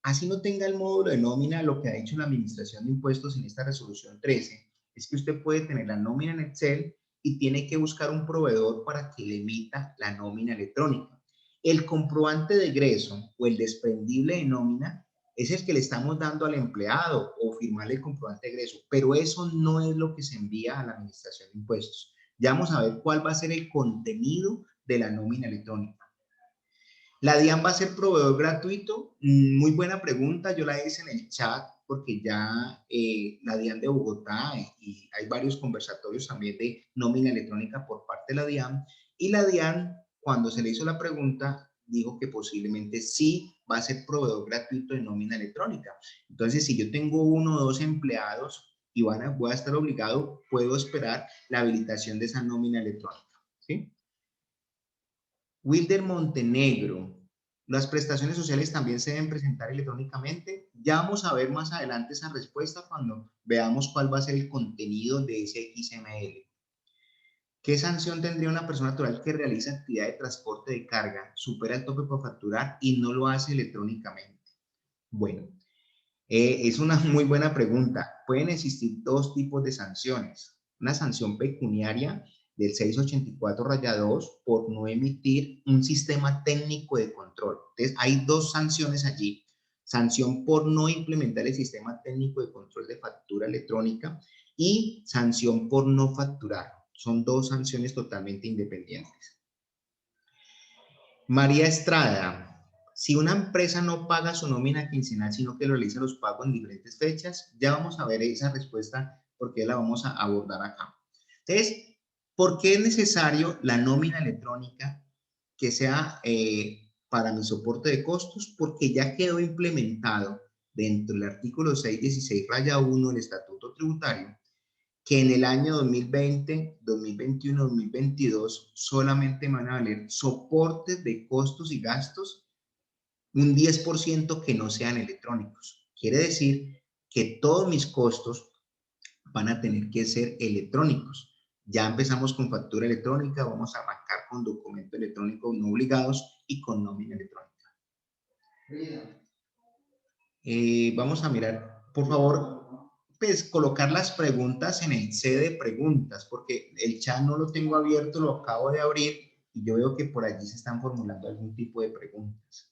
así no tenga el módulo de nómina, lo que ha dicho la Administración de Impuestos en esta resolución 13 es que usted puede tener la nómina en Excel y tiene que buscar un proveedor para que le emita la nómina electrónica. El comprobante de egreso o el desprendible de nómina es el que le estamos dando al empleado o firmarle el comprobante de egreso, pero eso no es lo que se envía a la Administración de Impuestos. Ya vamos a ver cuál va a ser el contenido de la nómina electrónica. ¿La DIAN va a ser proveedor gratuito? Muy buena pregunta, yo la hice en el chat porque ya la DIAN de Bogotá y hay varios conversatorios también de nómina electrónica por parte de la DIAN, y la DIAN, cuando se le hizo la pregunta, dijo que posiblemente sí va a ser proveedor gratuito de nómina electrónica. Entonces, si yo tengo 1 o 2 empleados y voy a estar obligado, puedo esperar la habilitación de esa nómina electrónica, ¿sí? Wilder Montenegro, las prestaciones sociales también se deben presentar electrónicamente. Ya vamos a ver más adelante esa respuesta cuando veamos cuál va a ser el contenido de ese XML. ¿Qué sanción tendría una persona natural que realiza actividad de transporte de carga, supera el tope por facturar y no lo hace electrónicamente? Bueno, es una muy buena pregunta. Pueden existir 2 tipos de sanciones. Una sanción pecuniaria del 684-2 por no emitir un sistema técnico de control. Entonces, hay 2 sanciones allí. Sanción por no implementar el sistema técnico de control de factura electrónica y sanción por no facturar. Son 2 sanciones totalmente independientes. María Estrada, si una empresa no paga su nómina quincenal, sino que realiza los pagos en diferentes fechas, ya vamos a ver esa respuesta porque la vamos a abordar acá. Entonces, ¿por qué es necesario la nómina electrónica que sea para mi soporte de costos? Porque ya quedó implementado dentro del artículo 616-1 del Estatuto Tributario que en el año 2020, 2021, 2022 solamente van a valer soportes de costos y gastos un 10% que no sean electrónicos. Quiere decir que todos mis costos van a tener que ser electrónicos. Ya empezamos con factura electrónica, vamos a arrancar con documento electrónico no obligados y con nómina electrónica. Vamos a mirar, por favor, pues colocar las preguntas en el C de preguntas, porque el chat no lo tengo abierto, lo acabo de abrir y yo veo que por allí se están formulando algún tipo de preguntas.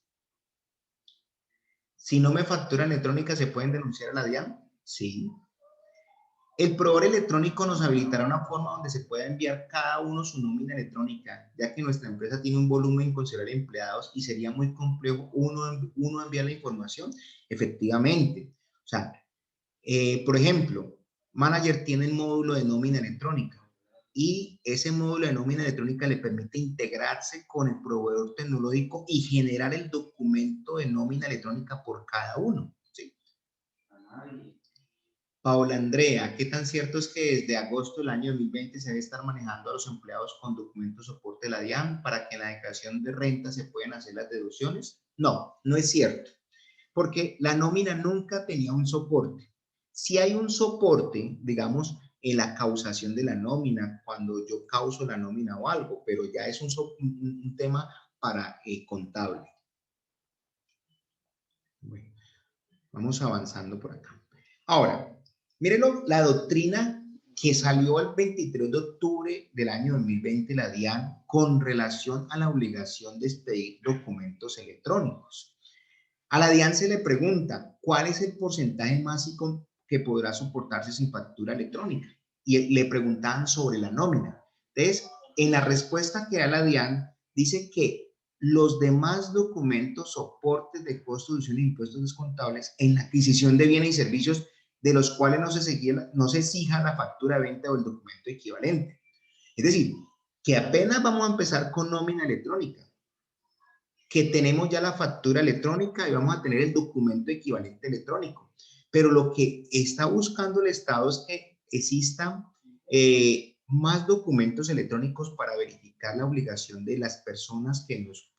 Si no me factura electrónica, ¿se pueden denunciar a la DIAN? Sí. El proveedor electrónico nos habilitará una forma donde se pueda enviar cada uno su nómina electrónica, ya que nuestra empresa tiene un volumen considerable de empleados y sería muy complejo uno enviar la información. Efectivamente. O sea, por ejemplo, Manager tiene el módulo de nómina electrónica y ese módulo de nómina electrónica le permite integrarse con el proveedor tecnológico y generar el documento de nómina electrónica por cada uno. ¿Sí? Paola Andrea, ¿qué tan cierto es que desde agosto del año 2020 se debe estar manejando a los empleados con documento soporte de la DIAN para que en la declaración de renta se puedan hacer las deducciones? No, no es cierto, porque la nómina nunca tenía un soporte. Si hay un soporte, digamos, en la causación de la nómina, cuando yo causo la nómina o algo, pero ya es un tema para contable. Bueno, vamos avanzando por acá. Ahora, mírenlo, la doctrina que salió el 23 de octubre del año 2020, la DIAN, con relación a la obligación de expedir documentos electrónicos. A la DIAN se le pregunta, ¿cuál es el porcentaje máximo que podrá soportarse sin factura electrónica? Y le preguntaban sobre la nómina. Entonces, en la respuesta que da la DIAN, dice que los demás documentos, soportes de costos, deducciones y impuestos descontables en la adquisición de bienes y servicios de los cuales no se exija la factura de venta o el documento equivalente. Es decir, que apenas vamos a empezar con nómina electrónica, que tenemos ya la factura electrónica y vamos a tener el documento equivalente electrónico. Pero lo que está buscando el Estado es que existan más documentos electrónicos para verificar la obligación de las personas que nos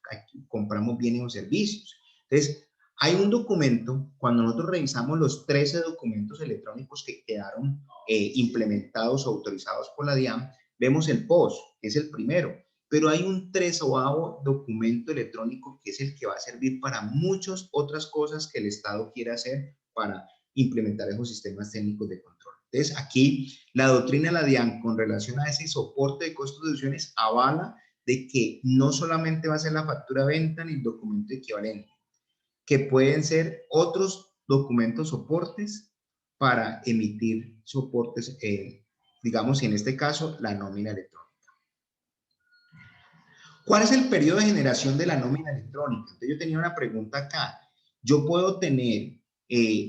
compramos bienes o servicios. Entonces, hay un documento, cuando nosotros revisamos los 13 documentos electrónicos que quedaron implementados o autorizados por la DIAN, vemos el POS, que es el primero, pero hay un 13º documento electrónico que es el que va a servir para muchas otras cosas que el Estado quiere hacer para implementar esos sistemas técnicos de control. Entonces, aquí la doctrina de la DIAN con relación a ese soporte de costos de deducciones avala de que no solamente va a ser la factura de venta ni el documento equivalente, que pueden ser otros documentos soportes para emitir soportes, digamos, en este caso, la nómina electrónica. ¿Cuál es el periodo de generación de la nómina electrónica? Entonces, yo tenía una pregunta acá. Yo puedo tener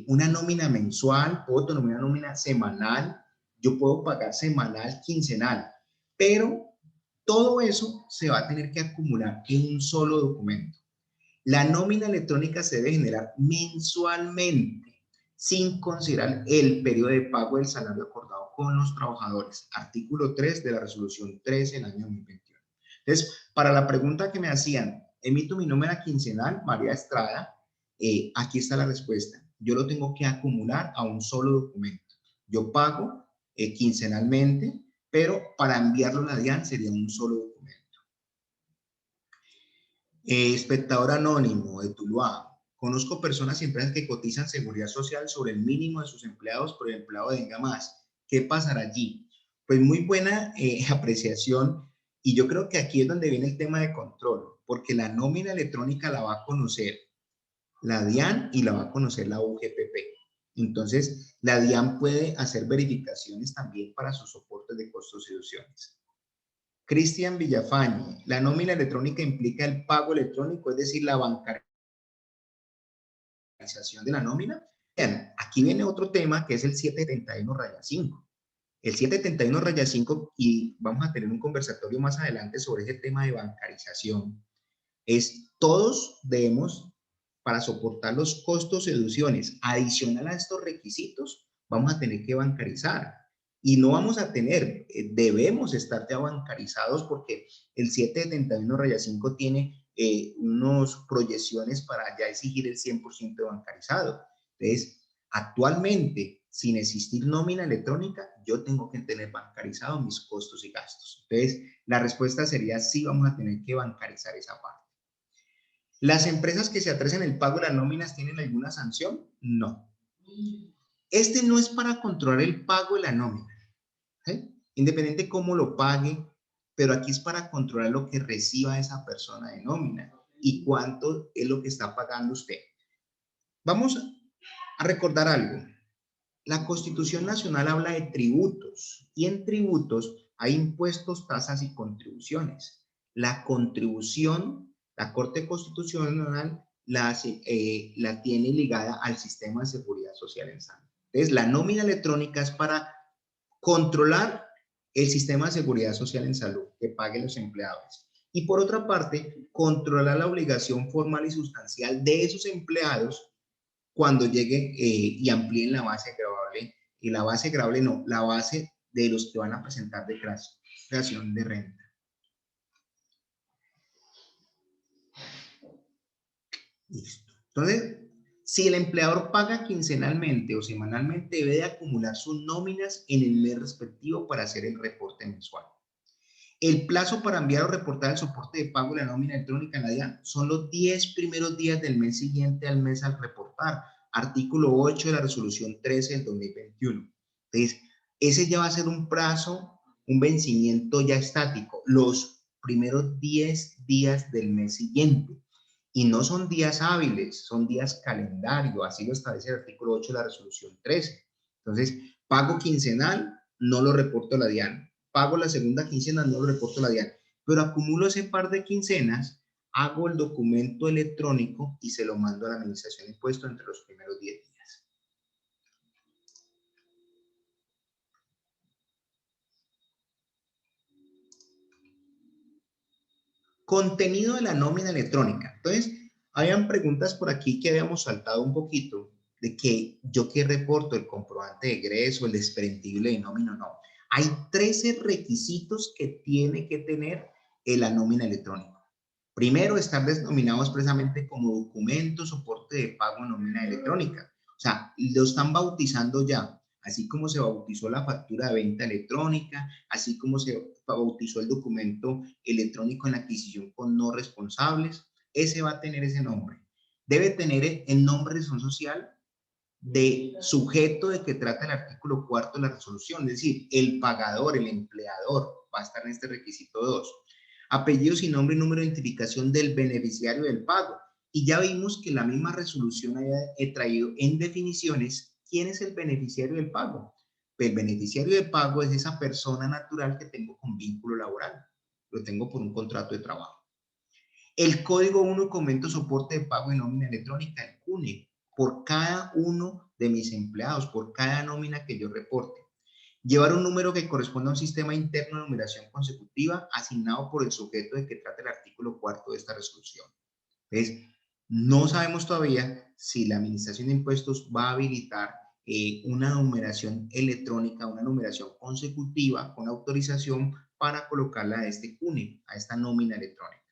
una nómina mensual, puedo tener una nómina semanal, yo puedo pagar semanal, quincenal, pero todo eso se va a tener que acumular en un solo documento. La nómina electrónica se debe generar mensualmente, sin considerar el periodo de pago del salario acordado con los trabajadores. Artículo 3 de la resolución 13 del año 2021. Entonces, para la pregunta que me hacían, emito mi nómina quincenal, María Estrada, aquí está la respuesta. Yo lo tengo que acumular a un solo documento. Yo pago quincenalmente, pero para enviarlo a la DIAN sería un solo documento. Espectador anónimo de Tuluá. Conozco personas y empresas que cotizan seguridad social sobre el mínimo de sus empleados, pero el empleado venga más. ¿Qué pasará allí? Pues muy buena apreciación, y yo creo que aquí es donde viene el tema de control, porque la nómina electrónica la va a conocer la DIAN y la va a conocer la UGPP. Entonces, la DIAN puede hacer verificaciones también para sus soportes de costos y deducciones. Cristian Villafañe, la nómina electrónica implica el pago electrónico, es decir, la bancarización de la nómina. Bien, aquí viene otro tema que es el 771-5. El 771-5, y vamos a tener un conversatorio más adelante sobre ese tema de bancarización, es todos debemos, para soportar los costos y deducciones, adicional a estos requisitos, vamos a tener que bancarizar. y no vamos a tener, debemos estar ya bancarizados porque el 771-5 tiene unas proyecciones para ya exigir el 100% bancarizado. Entonces, actualmente, sin existir nómina electrónica, yo tengo que tener bancarizado mis costos y gastos. Entonces, la respuesta sería sí, vamos a tener que bancarizar esa parte. ¿Las empresas que se atrasen el pago de las nóminas tienen alguna sanción? No. Este no es para controlar el pago de la nómina, ¿sí? Independiente de cómo lo pague, pero aquí es para controlar lo que reciba esa persona de nómina y cuánto es lo que está pagando usted. Vamos a recordar algo. La Constitución Nacional habla de tributos y en tributos hay impuestos, tasas y contribuciones. La contribución, la Corte Constitucional la tiene ligada al sistema de seguridad social en salud. Entonces, la nómina electrónica es para controlar el sistema de seguridad social en salud que paguen los empleados. Y por otra parte, controlar la obligación formal y sustancial de esos empleados cuando lleguen y amplíen la base gravable, y la base gravable no, la base de los que van a presentar declaración de renta. Listo. Entonces, si el empleador paga quincenalmente o semanalmente, debe de acumular sus nóminas en el mes respectivo para hacer el reporte mensual. El plazo para enviar o reportar el soporte de pago de la nómina electrónica en la DIAN son los 10 primeros días del mes siguiente al mes al reportar. Artículo 8 de la resolución 13 del 2021. Entonces, ese ya va a ser un plazo, un vencimiento ya estático, los primeros 10 días del mes siguiente. Y no son días hábiles, son días calendario, así lo establece el artículo 8 de la resolución 13. Entonces, pago quincenal, no lo reporto a la DIAN. Pago la segunda quincena, no lo reporto a la DIAN. Pero acumulo ese par de quincenas, hago el documento electrónico y se lo mando a la Administración de Impuestos entre los primeros 10 días. Contenido de la nómina electrónica. Entonces, habían preguntas por aquí que habíamos saltado un poquito, de que yo que reporto el comprobante de egreso, el desprendible de nómina, no. Hay 13 requisitos que tiene que tener la nómina electrónica. Primero, estar denominado expresamente como documento, soporte de pago en nómina electrónica. O sea, lo están bautizando ya, así como se bautizó la factura de venta electrónica, así como se bautizó el documento electrónico en adquisición con no responsables, ese va a tener ese nombre. Debe tener el nombre de razón social de sujeto de que trata el artículo 4 de la resolución, es decir, el pagador, el empleador, va a estar en este requisito 2. Apellidos y nombre y número de identificación del beneficiario del pago. Y ya vimos que la misma resolución había traído en definiciones quién es el beneficiario del pago. El beneficiario de pago es esa persona natural que tengo con vínculo laboral. Lo tengo por un contrato de trabajo. El código 1 comento soporte de pago en nómina electrónica, el CUNE, por cada uno de mis empleados, por cada nómina que yo reporte. Llevar un número que corresponda a un sistema interno de numeración consecutiva asignado por el sujeto de que trata el artículo 4 de esta resolución. Entonces, no sabemos todavía si la Administración de Impuestos va a habilitar una numeración electrónica, una numeración consecutiva con autorización para colocarla a este CUNE, a esta nómina electrónica.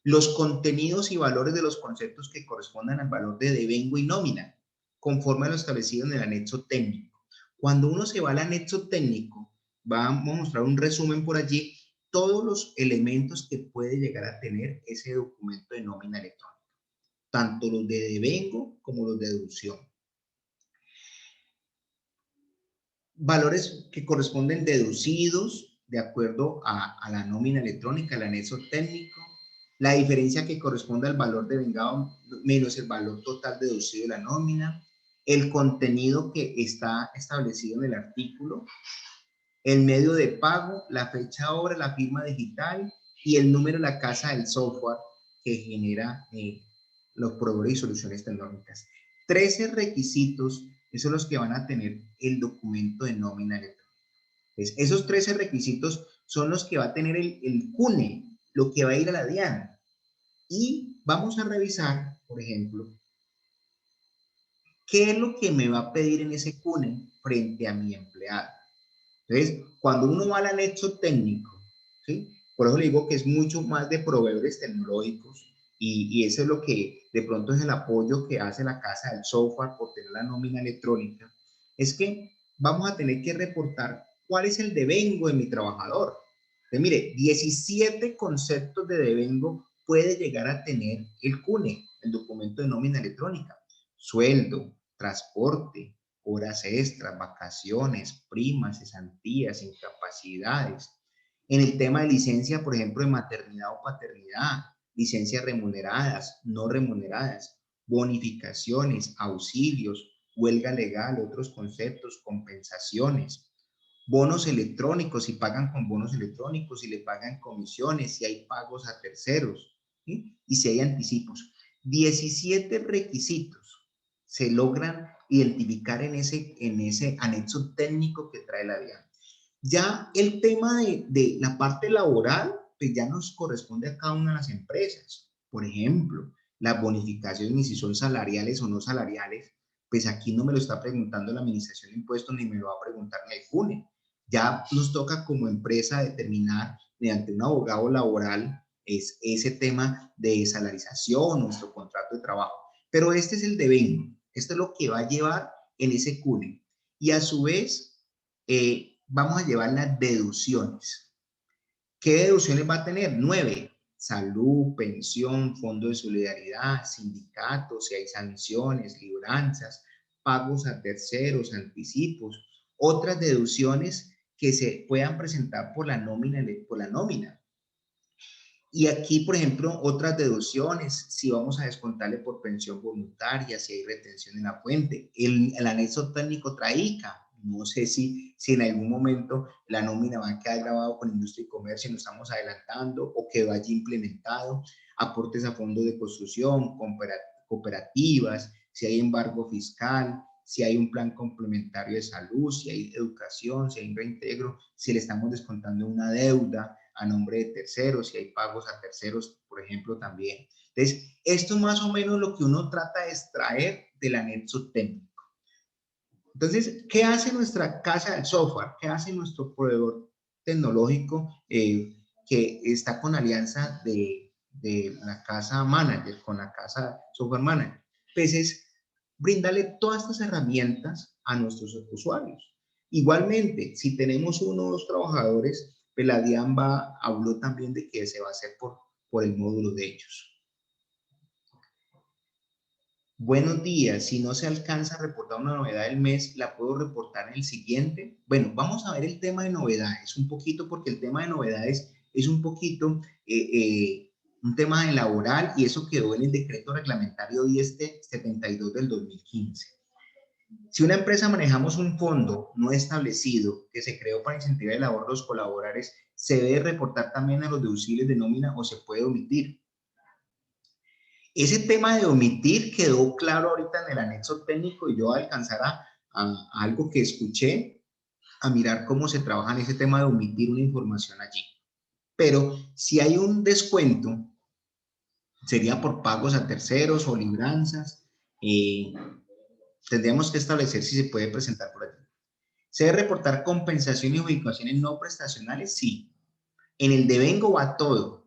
Los contenidos y valores de los conceptos que correspondan al valor de devengo y nómina, conforme a lo establecido en el anexo técnico. Cuando uno se va al anexo técnico, vamos a mostrar un resumen por allí, todos los elementos que puede llegar a tener ese documento de nómina electrónica, tanto los de devengo como los de deducción. Valores que corresponden deducidos de acuerdo a la nómina electrónica, el anexo técnico, la diferencia que corresponde al valor de vengado menos el valor total deducido de la nómina, el contenido que está establecido en el artículo, el medio de pago, la fecha de obra, la firma digital y el número de la casa del software que genera los proveedores y soluciones tecnológicas. 13 requisitos, esos son los que van a tener el documento de nómina electrónica. Entonces, esos 13 requisitos son los que va a tener el CUNE, lo que va a ir a la DIAN. Y vamos a revisar, por ejemplo, qué es lo que me va a pedir en ese CUNE frente a mi empleado. Entonces, cuando uno va al anexo técnico, ¿sí? Por eso le digo que es mucho más de proveedores tecnológicos y eso es lo que de pronto es el apoyo que hace la casa del software por tener la nómina electrónica, es que vamos a tener que reportar cuál es el devengo de mi trabajador. Entonces, mire, 17 conceptos de devengo puede llegar a tener el CUNE, el documento de nómina electrónica. Sueldo, transporte, horas extras, vacaciones, primas, cesantías, incapacidades. En el tema de licencia, por ejemplo, de maternidad o paternidad, licencias remuneradas, no remuneradas, bonificaciones, auxilios, huelga legal, otros conceptos, compensaciones, bonos electrónicos, si pagan con bonos electrónicos, si le pagan comisiones, si hay pagos a terceros, ¿sí? Y si hay anticipos. 17 requisitos se logran identificar en ese anexo técnico que trae la DIAN. Ya el tema de la parte laboral, pues ya nos corresponde a cada una de las empresas. Por ejemplo, las bonificaciones, si son salariales o no salariales, pues aquí no me lo está preguntando la Administración de Impuestos ni me lo va a preguntar ni el CUNE. Ya nos toca como empresa determinar mediante un abogado laboral es ese tema de salarización, nuestro contrato de trabajo. Pero este es el devengo, esto es lo que va a llevar en ese CUNE. Y a su vez, vamos a llevar las deducciones. ¿Qué deducciones va a tener? 9. Salud, pensión, fondo de solidaridad, sindicatos, si hay sanciones, libranzas, pagos a terceros, anticipos, otras deducciones que se puedan presentar por la nómina. Y aquí, por ejemplo, otras deducciones, si vamos a descontarle por pensión voluntaria, si hay retención en la fuente. El anexo técnico trae ICA. No sé si en algún momento la nómina va a quedar grabado con industria y comercio y nos estamos adelantando o quedó allí implementado. Aportes a fondos de construcción, cooperativas, si hay embargo fiscal, si hay un plan complementario de salud, si hay educación, si hay un reintegro, si le estamos descontando una deuda a nombre de terceros, si hay pagos a terceros, por ejemplo, también. Entonces, esto es más o menos lo que uno trata de extraer del anexo técnico. Entonces, ¿qué hace nuestra casa del software? ¿Qué hace nuestro proveedor tecnológico que está con alianza de la casa manager, con la casa software manager? Pues es brindarle todas estas herramientas a nuestros usuarios. Igualmente, si tenemos unos trabajadores, pues la DIAN habló también de que se va a hacer por el módulo de ellos. Buenos días, si no se alcanza a reportar una novedad del mes, ¿la puedo reportar en el siguiente? Bueno, vamos a ver el tema de novedades un poquito, porque el tema de novedades es un poquito un tema de laboral y eso quedó en el decreto reglamentario 1072 del 2015. Si una empresa manejamos un fondo no establecido que se creó para incentivar el ahorro de los colaboradores, ¿se debe reportar también a los deducibles de nómina o se puede omitir? Ese tema de omitir quedó claro ahorita en el anexo técnico y yo voy a alcanzar a algo que escuché, a mirar cómo se trabaja en ese tema de omitir una información allí. Pero si hay un descuento, sería por pagos a terceros o libranzas, tendríamos que establecer si se puede presentar por allí. ¿Se debe reportar compensaciones y ubicaciones no prestacionales? Sí. En el devengo va todo.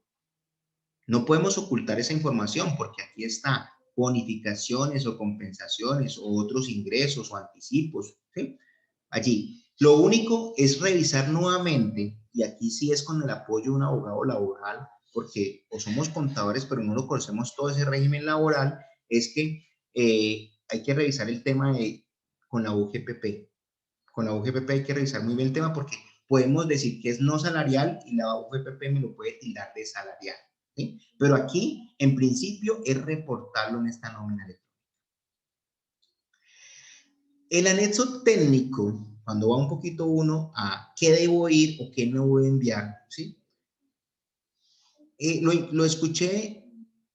No podemos ocultar esa información porque aquí está bonificaciones o compensaciones o otros ingresos o anticipos, ¿sí? Allí. Lo único es revisar nuevamente, y aquí sí es con el apoyo de un abogado laboral, porque o somos contadores pero no lo conocemos todo ese régimen laboral, es que hay que revisar el tema con la UGPP. Con la UGPP hay que revisar muy bien el tema porque podemos decir que es no salarial y la UGPP me lo puede tildar de salarial. ¿Sí? Pero aquí, en principio, es reportarlo en esta nómina electrónica. El anexo técnico, cuando va un poquito uno a qué debo ir o qué no voy a enviar, ¿sí? Lo escuché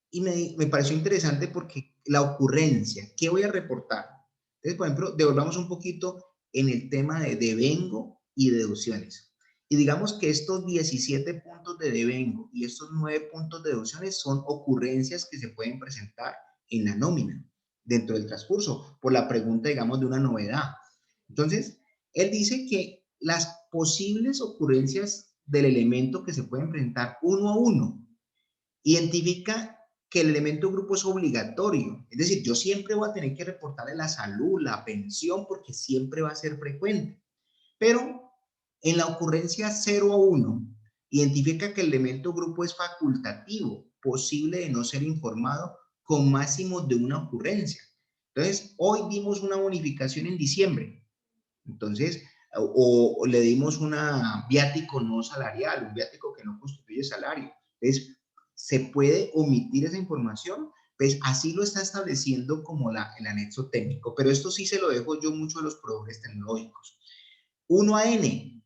y me pareció interesante porque la ocurrencia, ¿qué voy a reportar? Entonces, por ejemplo, devolvamos un poquito en el tema de devengo y deducciones. Y digamos que estos 17 puntos de devengo y estos 9 puntos de deducciones son ocurrencias que se pueden presentar en la nómina dentro del transcurso por la pregunta, digamos, de una novedad. Entonces, él dice que las posibles ocurrencias del elemento que se pueden presentar uno a uno. Identifica que el elemento grupo es obligatorio, es decir, yo siempre voy a tener que reportarle la salud, la pensión, porque siempre va a ser frecuente. Pero en la ocurrencia 0 a 1, identifica que el elemento grupo es facultativo, posible de no ser informado, con máximo de una ocurrencia. Entonces, hoy dimos una bonificación en diciembre. Entonces, o le dimos un viático no salarial, un viático que no constituye salario. Entonces, se puede omitir esa información, pues así lo está estableciendo como el anexo técnico, pero esto sí se lo dejo yo mucho a los proveedores tecnológicos. 1 a N,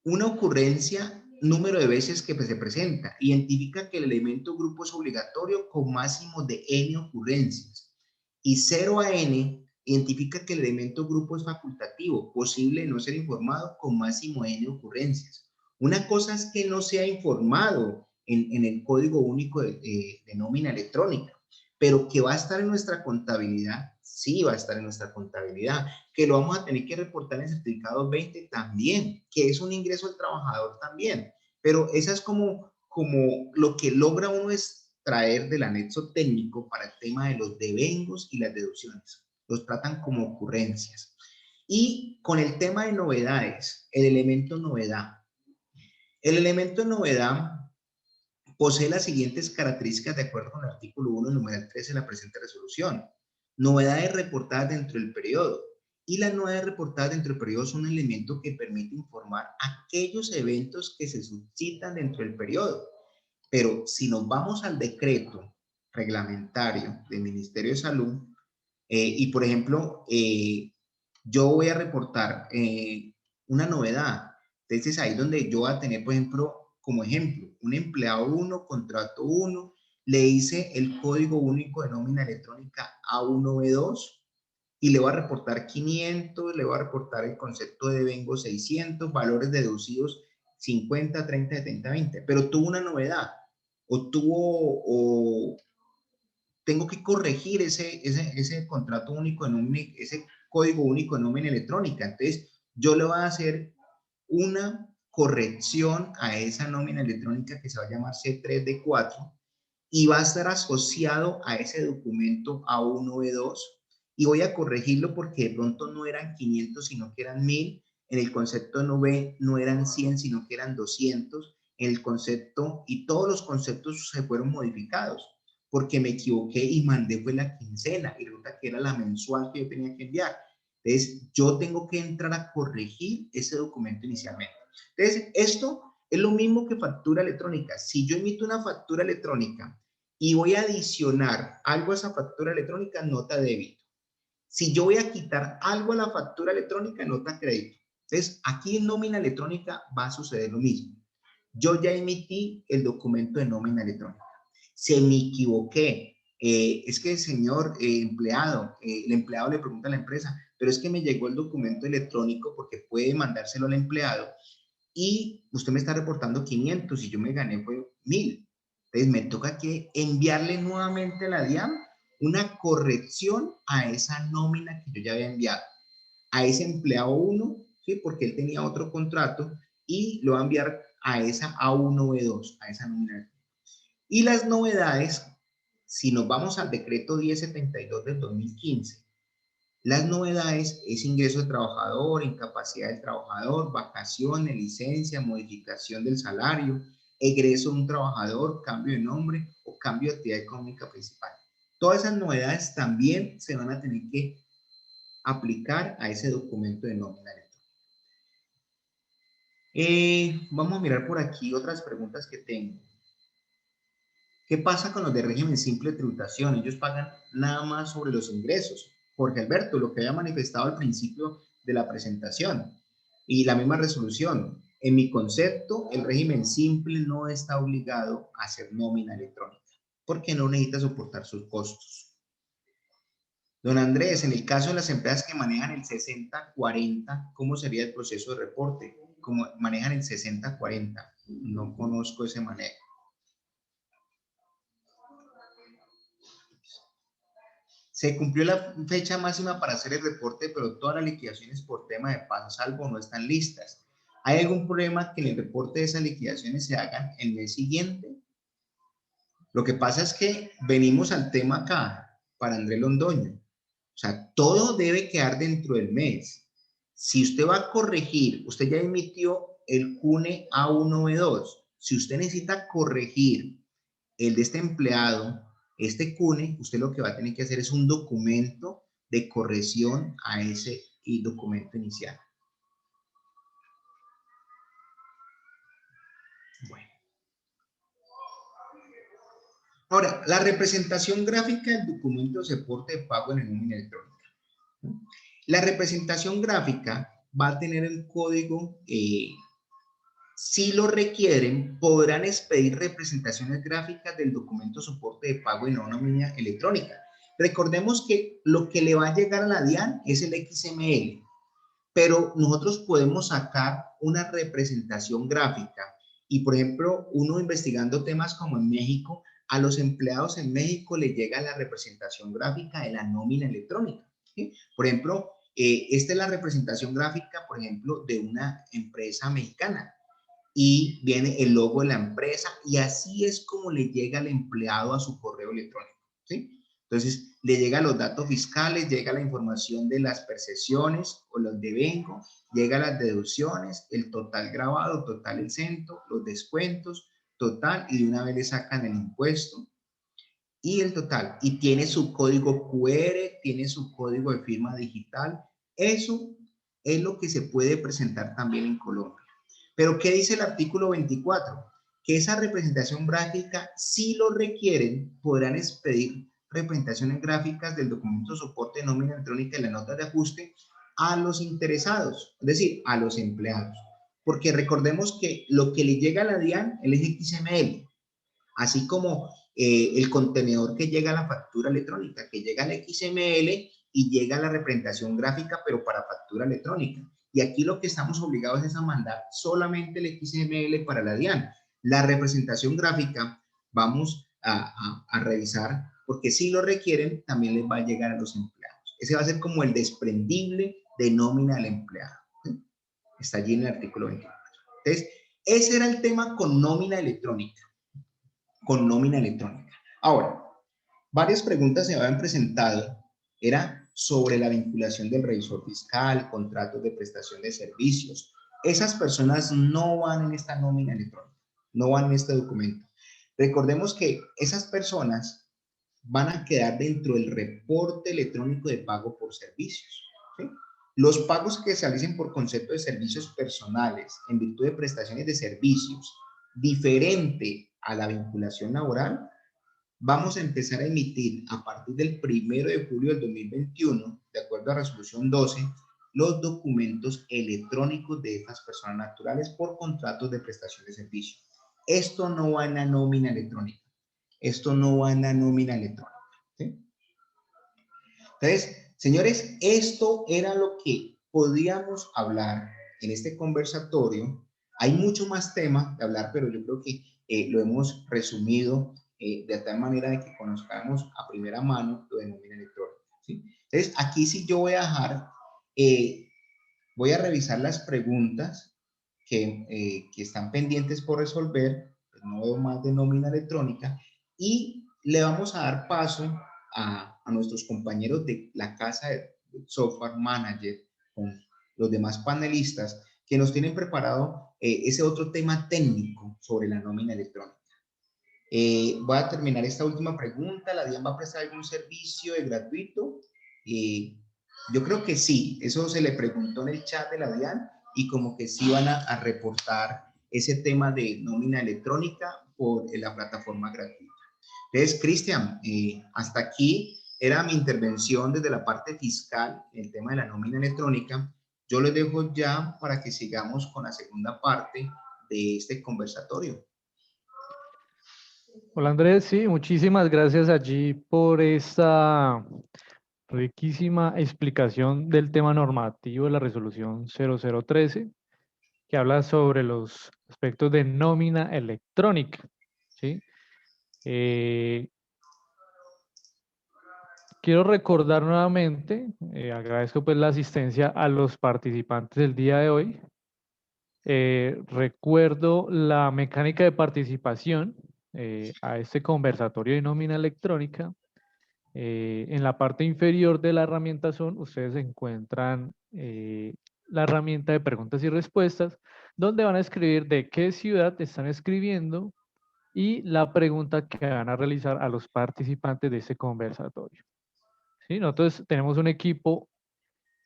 una ocurrencia, número de veces que se presenta, identifica que el elemento grupo es obligatorio con máximo de N ocurrencias. Y 0 a N, identifica que el elemento grupo es facultativo, posible de no ser informado con máximo N ocurrencias. Una cosa es que no sea informado en el código único de nómina electrónica, pero que va a estar en nuestra contabilidad, sí va a estar en nuestra contabilidad, que lo vamos a tener que reportar en certificado 20 también, que es un ingreso del trabajador también, pero esa es como lo que logra uno extraer del anexo técnico para el tema de los devengos y las deducciones, los tratan como ocurrencias. Y con el tema de novedades, el elemento novedad. El elemento novedad posee las siguientes características de acuerdo con el artículo 1, numeral 13 de la presente resolución. Novedades reportadas dentro del periodo. Y las novedades reportadas dentro del periodo son un elemento que permite informar aquellos eventos que se suscitan dentro del periodo. Pero si nos vamos al decreto reglamentario del Ministerio de Salud, y por ejemplo, yo voy a reportar una novedad. Entonces ahí donde yo voy a tener, por ejemplo, como ejemplo, un empleado 1, contrato 1, le hice el código único de nómina electrónica A1B2 y le voy a reportar 500, le voy a reportar el concepto de vengo 600, valores deducidos 50, 30, 70, 20, pero tuvo una novedad o tengo que corregir ese contrato único de nómina, ese código único de nómina electrónica. Entonces, yo le voy a hacer una corrección a esa nómina electrónica que se va a llamar C3D4 y va a estar asociado a ese documento A1B2 y voy a corregirlo porque de pronto no eran 500 sino que eran 1000, en el concepto de NOVE no eran 100 sino que eran 200, en el concepto y todos los conceptos se fueron modificados porque me equivoqué y mandé fue la quincena y resulta que era la mensual que yo tenía que enviar. Entonces, yo tengo que entrar a corregir ese documento inicialmente. Entonces, esto es lo mismo que factura electrónica. Si yo emito una factura electrónica y voy a adicionar algo a esa factura electrónica, nota débito. Si yo voy a quitar algo a la factura electrónica, nota crédito. Entonces, aquí en nómina electrónica va a suceder lo mismo. Yo ya emití el documento de nómina electrónica. Se me equivoqué. Es que, señor empleado, el empleado le pregunta a la empresa, pero es que me llegó el documento electrónico porque puede mandárselo al empleado y usted me está reportando 500 y yo me gané fue 1000. Entonces me toca que enviarle nuevamente a la DIAN una corrección a esa nómina que yo ya había enviado. A ese empleado 1, ¿sí? Porque él tenía otro contrato y lo va a enviar a esa A1B2, a esa nómina. Y las novedades, si nos vamos al decreto 1072 del 2015, las novedades es ingreso del trabajador, incapacidad del trabajador, vacaciones, licencia, modificación del salario, egreso de un trabajador, cambio de nombre o cambio de actividad económica principal. Todas esas novedades también se van a tener que aplicar a ese documento de nómina electrónica. Vamos a mirar por aquí otras preguntas que tengo. ¿Qué pasa con los de régimen simple de tributación? Ellos pagan nada más sobre los ingresos. Jorge Alberto, lo que había manifestado al principio de la presentación y la misma resolución. En mi concepto, el régimen simple no está obligado a hacer nómina electrónica porque no necesita soportar sus costos. Don Andrés, en el caso de las empresas que manejan el 60-40, ¿cómo sería el proceso de reporte? ¿Cómo manejan el 60-40? No conozco ese manejo. Se cumplió la fecha máxima para hacer el reporte, pero todas las liquidaciones por tema de paso salvo no están listas. ¿Hay algún problema que en el reporte de esas liquidaciones se hagan el mes siguiente? Lo que pasa es que venimos al tema acá, para Andrés Londoño. O sea, todo debe quedar dentro del mes. Si usted va a corregir, usted ya emitió el CUNE A1B2. Si usted necesita corregir el de este empleado, este CUNE, usted lo que va a tener que hacer es un documento de corrección a ese documento inicial. Bueno. Ahora, la representación gráfica del documento de soporte de pago en el nómina electrónica. La representación gráfica va a tener el código, si lo requieren, podrán expedir representaciones gráficas del documento soporte de pago en nómina electrónica. Recordemos que lo que le va a llegar a la DIAN es el XML, pero nosotros podemos sacar una representación gráfica y, por ejemplo, uno investigando temas como en México, a los empleados en México les llega la representación gráfica de la nómina electrónica, ¿sí? Por ejemplo, esta es la representación gráfica, por ejemplo, de una empresa mexicana y viene el logo de la empresa y así es como le llega al empleado a su correo electrónico, ¿sí? Entonces, le llega los datos fiscales, llega la información de las percepciones o los devengo, llega las deducciones, el total grabado, total exento, los descuentos, total, y de una vez le sacan el impuesto y el total. Y tiene su código QR, tiene su código de firma digital. Eso es lo que se puede presentar también en Colombia. Pero ¿qué dice el artículo 24? Que esa representación gráfica, si lo requieren, podrán expedir representaciones gráficas del documento soporte de nómina electrónica y la nota de ajuste a los interesados, es decir, a los empleados. Porque recordemos que lo que le llega a la DIAN es el XML, así como el contenedor que llega a la factura electrónica, que llega al XML y llega a la representación gráfica, pero para factura electrónica. Y aquí lo que estamos obligados es a mandar solamente el XML para la DIAN. La representación gráfica vamos a revisar, porque si lo requieren, también les va a llegar a los empleados. Ese va a ser como el desprendible de nómina del empleado. ¿Sí? Está allí en el artículo 24. Entonces, ese era el tema con nómina electrónica. Con nómina electrónica. Ahora, varias preguntas se habían presentado. Era sobre la vinculación del revisor fiscal, contratos de prestación de servicios. Esas personas no van en esta nómina electrónica, no van en este documento. Recordemos que esas personas van a quedar dentro del reporte electrónico de pago por servicios, ¿sí? Los pagos que se realicen por concepto de servicios personales en virtud de prestaciones de servicios diferente a la vinculación laboral, vamos a empezar a emitir a partir del 1 de julio del 2021, de acuerdo a resolución 12, los documentos electrónicos de estas personas naturales por contratos de prestación de servicio. Esto no va en la nómina electrónica. Esto no va en la nómina electrónica, ¿sí? Entonces, señores, esto era lo que podíamos hablar en este conversatorio. Hay mucho más tema de hablar, pero yo creo que lo hemos resumido de tal manera de que conozcamos a primera mano lo de nómina electrónica, ¿sí? Entonces, aquí sí yo voy a dejar, voy a revisar las preguntas que están pendientes por resolver, pues no veo más de nómina electrónica, y le vamos a dar paso a nuestros compañeros de la casa de software manager con los demás panelistas que nos tienen preparado ese otro tema técnico sobre la nómina electrónica. Voy a terminar esta última pregunta. ¿La DIAN va a prestar algún servicio de gratuito? Yo creo que sí. Eso se le preguntó en el chat de la DIAN y como que sí van a reportar ese tema de nómina electrónica por la plataforma gratuita. Entonces, Cristian, hasta aquí era mi intervención desde la parte fiscal, el tema de la nómina electrónica. Yo les dejo ya para que sigamos con la segunda parte de este conversatorio. Hola Andrés, sí, muchísimas gracias allí por esta riquísima explicación del tema normativo de la resolución 0013, que habla sobre los aspectos de nómina electrónica, ¿sí? Quiero recordar nuevamente, agradezco pues la asistencia a los participantes del día de hoy. Recuerdo la mecánica de participación a este conversatorio de nómina electrónica. En la parte inferior de la herramienta Zoom, ustedes encuentran la herramienta de preguntas y respuestas, donde van a escribir de qué ciudad están escribiendo y la pregunta que van a realizar a los participantes de este conversatorio. ¿Sí? Nosotros tenemos un equipo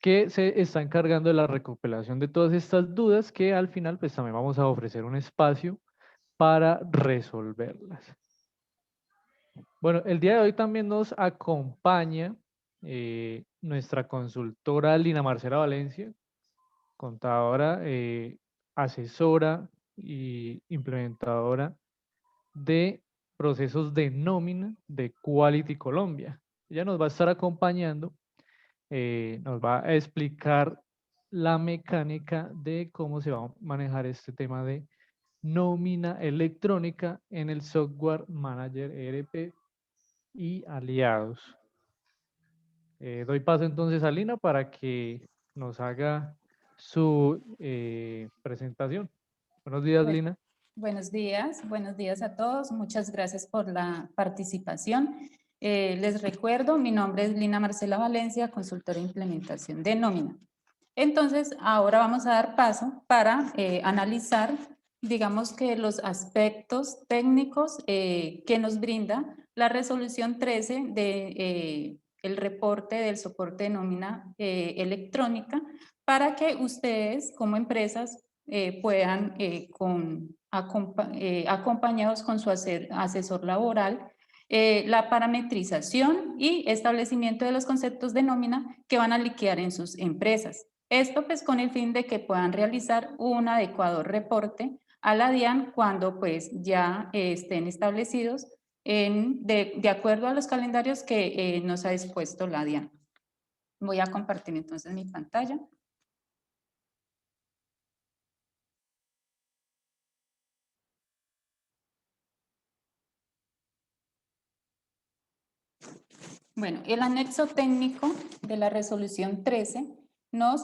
que se está encargando de la recopilación de todas estas dudas, que al final pues también vamos a ofrecer un espacio para resolverlas. Bueno, el día de hoy también nos acompaña nuestra consultora Lina Marcela Valencia, contadora, asesora y implementadora de procesos de nómina de Quality Colombia. Ella nos va a estar acompañando, nos va a explicar la mecánica de cómo se va a manejar este tema de nómina electrónica en el Software Manager ERP y aliados. Doy paso entonces a Lina para que nos haga su presentación. Buenos días, Bueno, Lina. buenos días a todos. Muchas gracias por la participación. Les recuerdo, mi nombre es Lina Marcela Valencia, consultora de implementación de nómina. Entonces, ahora vamos a dar paso para analizar, digamos que los aspectos técnicos que nos brinda la resolución 13 de el reporte del soporte de nómina electrónica, para que ustedes como empresas puedan, acompañados con su asesor laboral, la parametrización y establecimiento de los conceptos de nómina que van a liquidar en sus empresas. Esto pues con el fin de que puedan realizar un adecuado reporte a la DIAN cuando pues ya estén establecidos de acuerdo a los calendarios que nos ha dispuesto la DIAN. Voy a compartir entonces mi pantalla. Bueno, el anexo técnico de la resolución 13 nos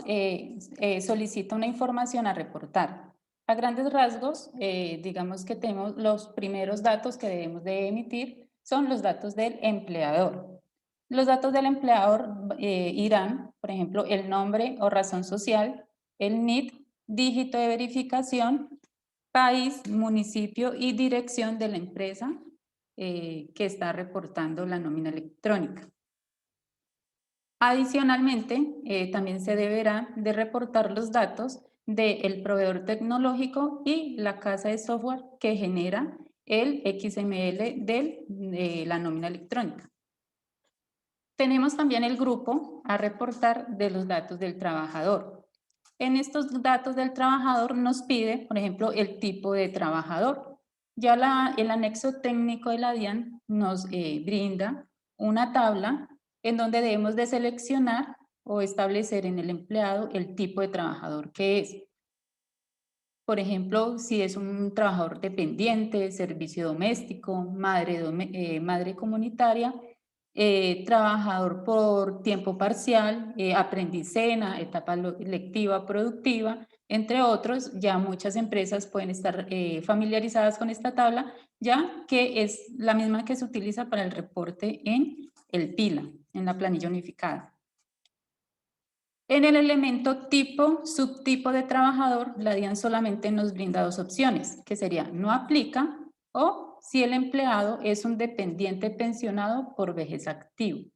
solicita una información a reportar. A grandes rasgos, digamos que tenemos los primeros datos que debemos de emitir son los datos del empleador. Los datos del empleador irán, por ejemplo, el nombre o razón social, el NIT, dígito de verificación, país, municipio y dirección de la empresa que está reportando la nómina electrónica. Adicionalmente, también se deberá de reportar los datos del proveedor tecnológico y la casa de software que genera el XML de la nómina electrónica. Tenemos también el grupo a reportar de los datos del trabajador. En estos datos del trabajador nos pide, por ejemplo, el tipo de trabajador. Ya el anexo técnico de la DIAN nos brinda una tabla en donde debemos de seleccionar o establecer en el empleado el tipo de trabajador que es. Por ejemplo, si es un trabajador dependiente, servicio doméstico, madre comunitaria, trabajador por tiempo parcial, aprendicena, etapa lectiva, productiva, entre otros. Ya muchas empresas pueden estar familiarizadas con esta tabla, ya que es la misma que se utiliza para el reporte en el PILA, en la planilla unificada. En el elemento tipo, subtipo de trabajador, la DIAN solamente nos brinda dos opciones, que sería no aplica o si el empleado es un dependiente pensionado por vejez activo.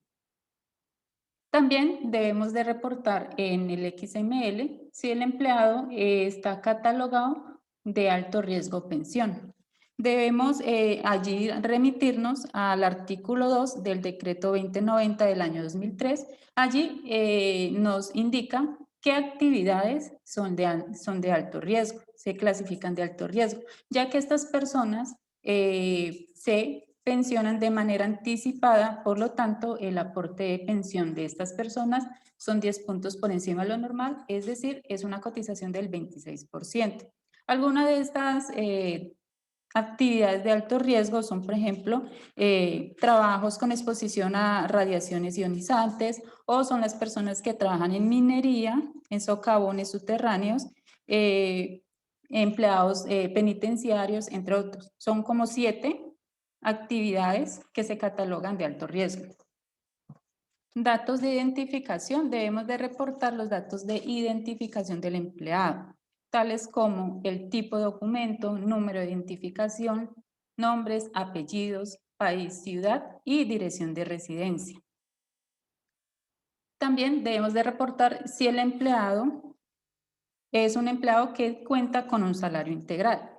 También debemos de reportar en el XML si el empleado está catalogado de alto riesgo pensión. Debemos allí remitirnos al artículo 2 del decreto 2090 del año 2003. Allí nos indica qué actividades son de alto riesgo, se clasifican de alto riesgo, ya que estas personas se pensionan de manera anticipada, por lo tanto, el aporte de pensión de estas personas son 10 puntos por encima de lo normal, es decir, es una cotización del 26%. Algunas de estas actividades de alto riesgo son, por ejemplo, trabajos con exposición a radiaciones ionizantes, o son las personas que trabajan en minería, en socavones subterráneos, empleados penitenciarios, entre otros. Son como 7 actividades que se catalogan de alto riesgo. Datos de identificación. Debemos de reportar los datos de identificación del empleado, tales como el tipo de documento, número de identificación, nombres, apellidos, país, ciudad y dirección de residencia. También debemos de reportar si el empleado es un empleado que cuenta con un salario integral.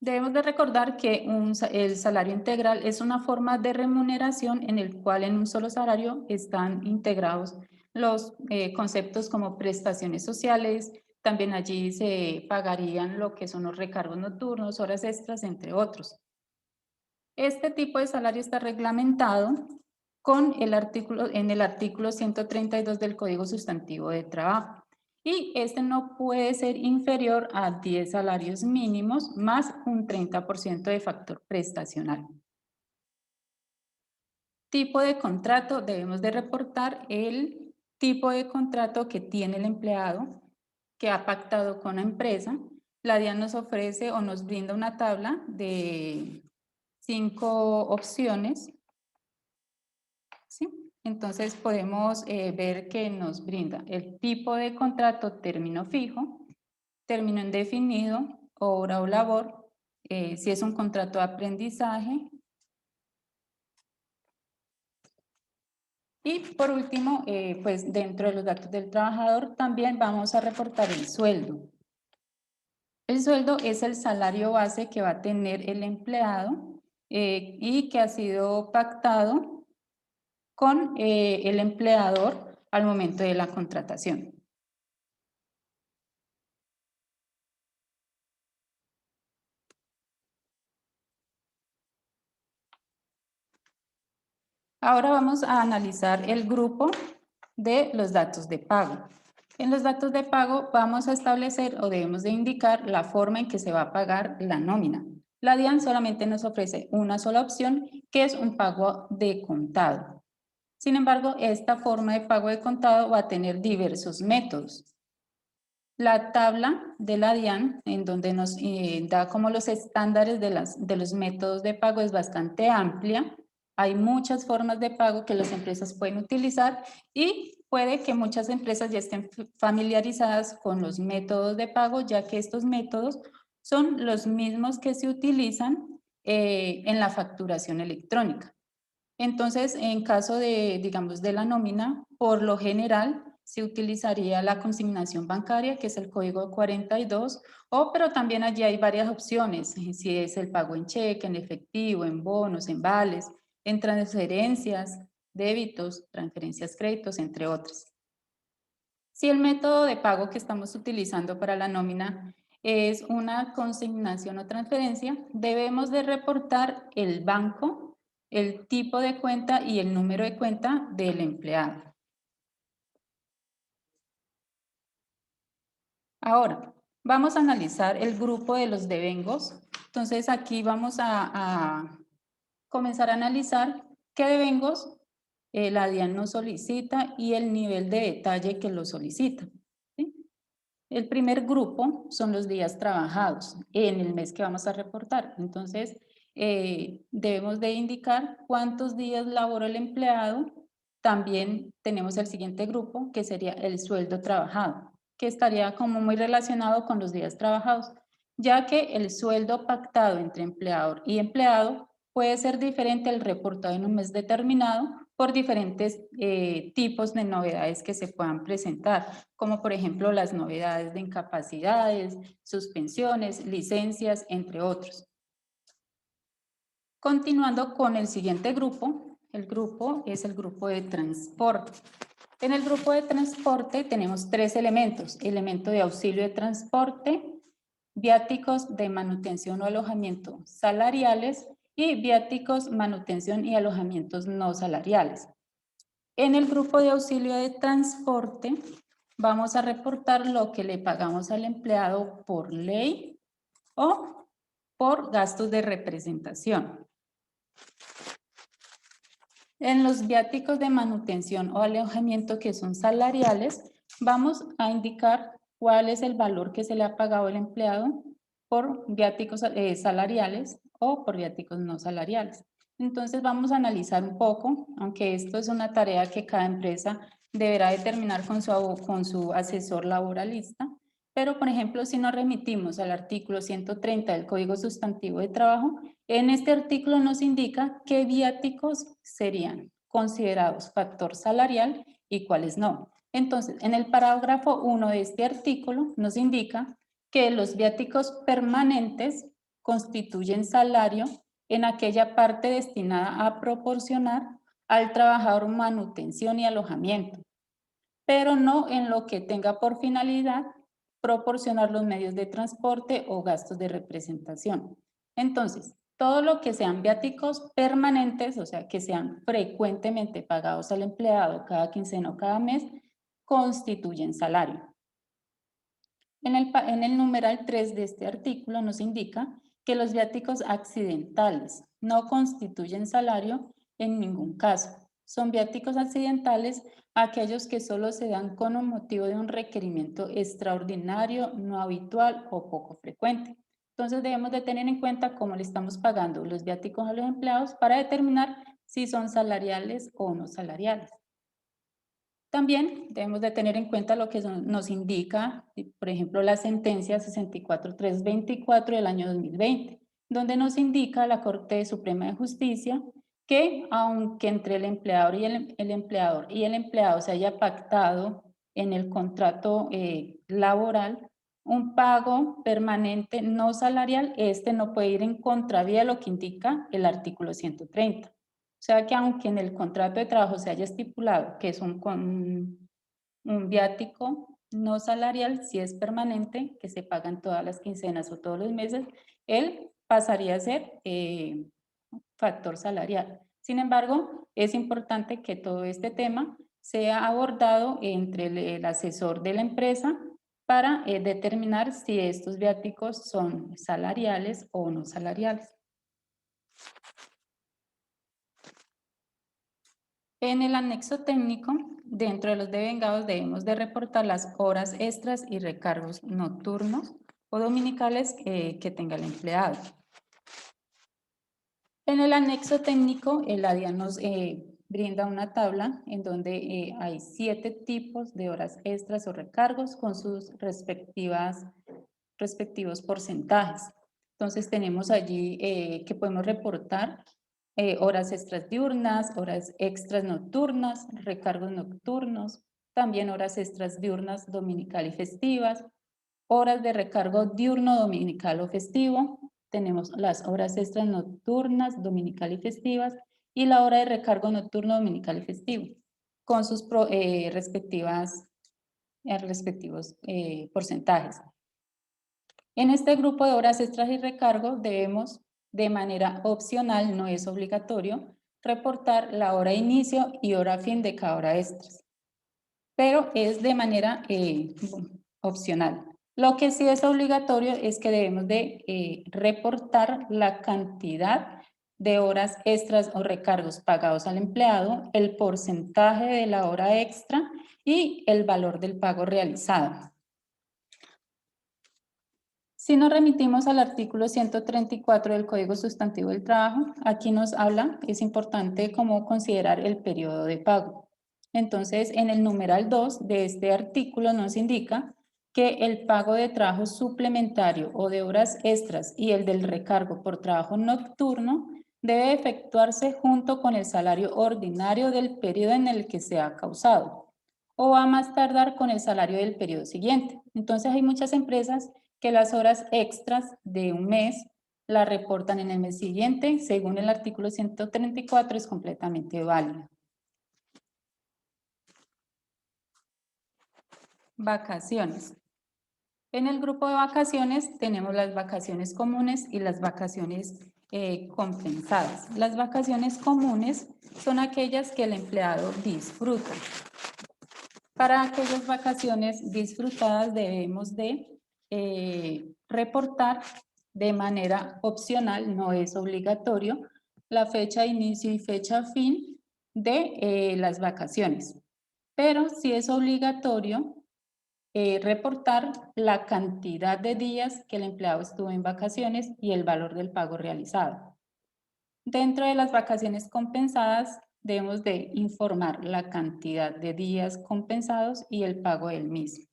Debemos de recordar que el salario integral es una forma de remuneración en el cual en un solo salario están integrados los conceptos como prestaciones sociales, también allí se pagarían lo que son los recargos nocturnos, horas extras, entre otros. Este tipo de salario está reglamentado en el artículo 132 del Código Sustantivo de Trabajo. Y este no puede ser inferior a 10 salarios mínimos más un 30% de factor prestacional. Tipo de contrato. Debemos de reportar el tipo de contrato que tiene el empleado, que ha pactado con la empresa. La DIAN nos ofrece o nos brinda una tabla de 5 opciones. ¿Sí? Entonces podemos ver que nos brinda el tipo de contrato, término fijo, término indefinido, hora o labor, si es un contrato de aprendizaje. Y por último, pues dentro de los datos del trabajador también vamos a reportar el sueldo. El sueldo es el salario base que va a tener el empleado y que ha sido pactado con el empleador al momento de la contratación. Ahora vamos a analizar el grupo de los datos de pago. En los datos de pago vamos a establecer o debemos de indicar la forma en que se va a pagar la nómina. La DIAN solamente nos ofrece una sola opción, que es un pago de contado. Sin embargo, esta forma de pago de contado va a tener diversos métodos. La tabla de la DIAN, en donde nos da como los estándares de los métodos de pago, es bastante amplia. Hay muchas formas de pago que las empresas pueden utilizar y puede que muchas empresas ya estén familiarizadas con los métodos de pago, ya que estos métodos son los mismos que se utilizan en la facturación electrónica. Entonces, en caso de, digamos, de la nómina, por lo general se utilizaría la consignación bancaria, que es el código 42, pero también allí hay varias opciones, si es el pago en cheque, en efectivo, en bonos, en vales, en transferencias, débitos, transferencias créditos, entre otras. Si el método de pago que estamos utilizando para la nómina es una consignación o transferencia, debemos de reportar el banco, el tipo de cuenta y el número de cuenta del empleado. Ahora, vamos a analizar el grupo de los devengos. Entonces, aquí vamos a comenzar a analizar qué devengos la DIAN nos solicita y el nivel de detalle que lo solicita. ¿Sí? El primer grupo son los días trabajados en el mes que vamos a reportar. Entonces, debemos de indicar cuántos días laboró el empleado. También tenemos el siguiente grupo, que sería el sueldo trabajado, que estaría como muy relacionado con los días trabajados, ya que el sueldo pactado entre empleador y empleado puede ser diferente al reportado en un mes determinado por diferentes tipos de novedades que se puedan presentar, como por ejemplo las novedades de incapacidades, suspensiones, licencias, entre otros. Continuando con el siguiente grupo, el grupo es el grupo de transporte. En el grupo de transporte tenemos 3 elementos: elemento de auxilio de transporte, viáticos de manutención o alojamiento salariales y viáticos, manutención y alojamientos no salariales. En el grupo de auxilio de transporte vamos a reportar lo que le pagamos al empleado por ley o por gastos de representación. En los viáticos de manutención o alojamiento que son salariales, vamos a indicar cuál es el valor que se le ha pagado al empleado por viáticos salariales o por viáticos no salariales. Entonces vamos a analizar un poco, aunque esto es una tarea que cada empresa deberá determinar con su asesor laboralista, pero por ejemplo si nos remitimos al artículo 130 del Código Sustantivo de Trabajo, en este artículo nos indica qué viáticos serían considerados factor salarial y cuáles no. Entonces, en el parágrafo 1 de este artículo nos indica que los viáticos permanentes constituyen salario en aquella parte destinada a proporcionar al trabajador manutención y alojamiento, pero no en lo que tenga por finalidad proporcionar los medios de transporte o gastos de representación. Entonces, todo lo que sean viáticos permanentes, o sea, que sean frecuentemente pagados al empleado cada quincena o cada mes, constituyen salario. En el numeral 3 de este artículo nos indica que los viáticos accidentales no constituyen salario en ningún caso. Son viáticos accidentales aquellos que solo se dan con un motivo de un requerimiento extraordinario, no habitual o poco frecuente. Entonces debemos de tener en cuenta cómo le estamos pagando los viáticos a los empleados para determinar si son salariales o no salariales. También debemos de tener en cuenta lo que nos indica, por ejemplo, la sentencia 64324 del año 2020, donde nos indica la Corte Suprema de Justicia que aunque entre el empleador y el empleado se haya pactado en el contrato laboral un pago permanente no salarial, este no puede ir en contravía de lo que indica el artículo 130. O sea que aunque en el contrato de trabajo se haya estipulado que es un viático no salarial, si es permanente, que se pagan todas las quincenas o todos los meses, él pasaría a ser factor salarial. Sin embargo, es importante que todo este tema sea abordado entre el asesor de la empresa para determinar si estos viáticos son salariales o no salariales. En el anexo técnico, dentro de los devengados debemos de reportar las horas extras y recargos nocturnos o dominicales que tenga el empleado. En el anexo técnico, el ADIA nos brinda una tabla en donde hay 7 tipos de horas extras o recargos con sus respectivos porcentajes. Entonces tenemos allí que podemos reportar horas extras diurnas, horas extras nocturnas, recargos nocturnos, también horas extras diurnas, dominical y festivas, horas de recargo diurno, dominical o festivo. Tenemos las horas extras nocturnas, dominical y festivas y la hora de recargo nocturno, dominical y festivo con sus respectivos porcentajes. En este grupo de horas extras y recargo debemos, de manera opcional, no es obligatorio, reportar la hora de inicio y hora fin de cada hora extras, pero es de manera opcional. Lo que sí es obligatorio es que debemos de reportar la cantidad de horas extras o recargos pagados al empleado, el porcentaje de la hora extra y el valor del pago realizado. Si nos remitimos al artículo 134 del Código Sustantivo del Trabajo, aquí nos habla, es importante cómo considerar el periodo de pago. Entonces, en el numeral 2 de este artículo nos indica que el pago de trabajo suplementario o de horas extras y el del recargo por trabajo nocturno debe efectuarse junto con el salario ordinario del periodo en el que se ha causado o a más tardar con el salario del periodo siguiente. Entonces, hay muchas empresas que las horas extras de un mes las reportan en el mes siguiente, según el artículo 134 es completamente válido. Vacaciones. En el grupo de vacaciones tenemos las vacaciones comunes y las vacaciones compensadas. Las vacaciones comunes son aquellas que el empleado disfruta. Para aquellas vacaciones disfrutadas debemos de reportar de manera opcional, no es obligatorio, la fecha de inicio y fecha fin de las vacaciones. Pero sí es obligatorio reportar la cantidad de días que el empleado estuvo en vacaciones y el valor del pago realizado. Dentro de las vacaciones compensadas, debemos de informar la cantidad de días compensados y el pago del mismo.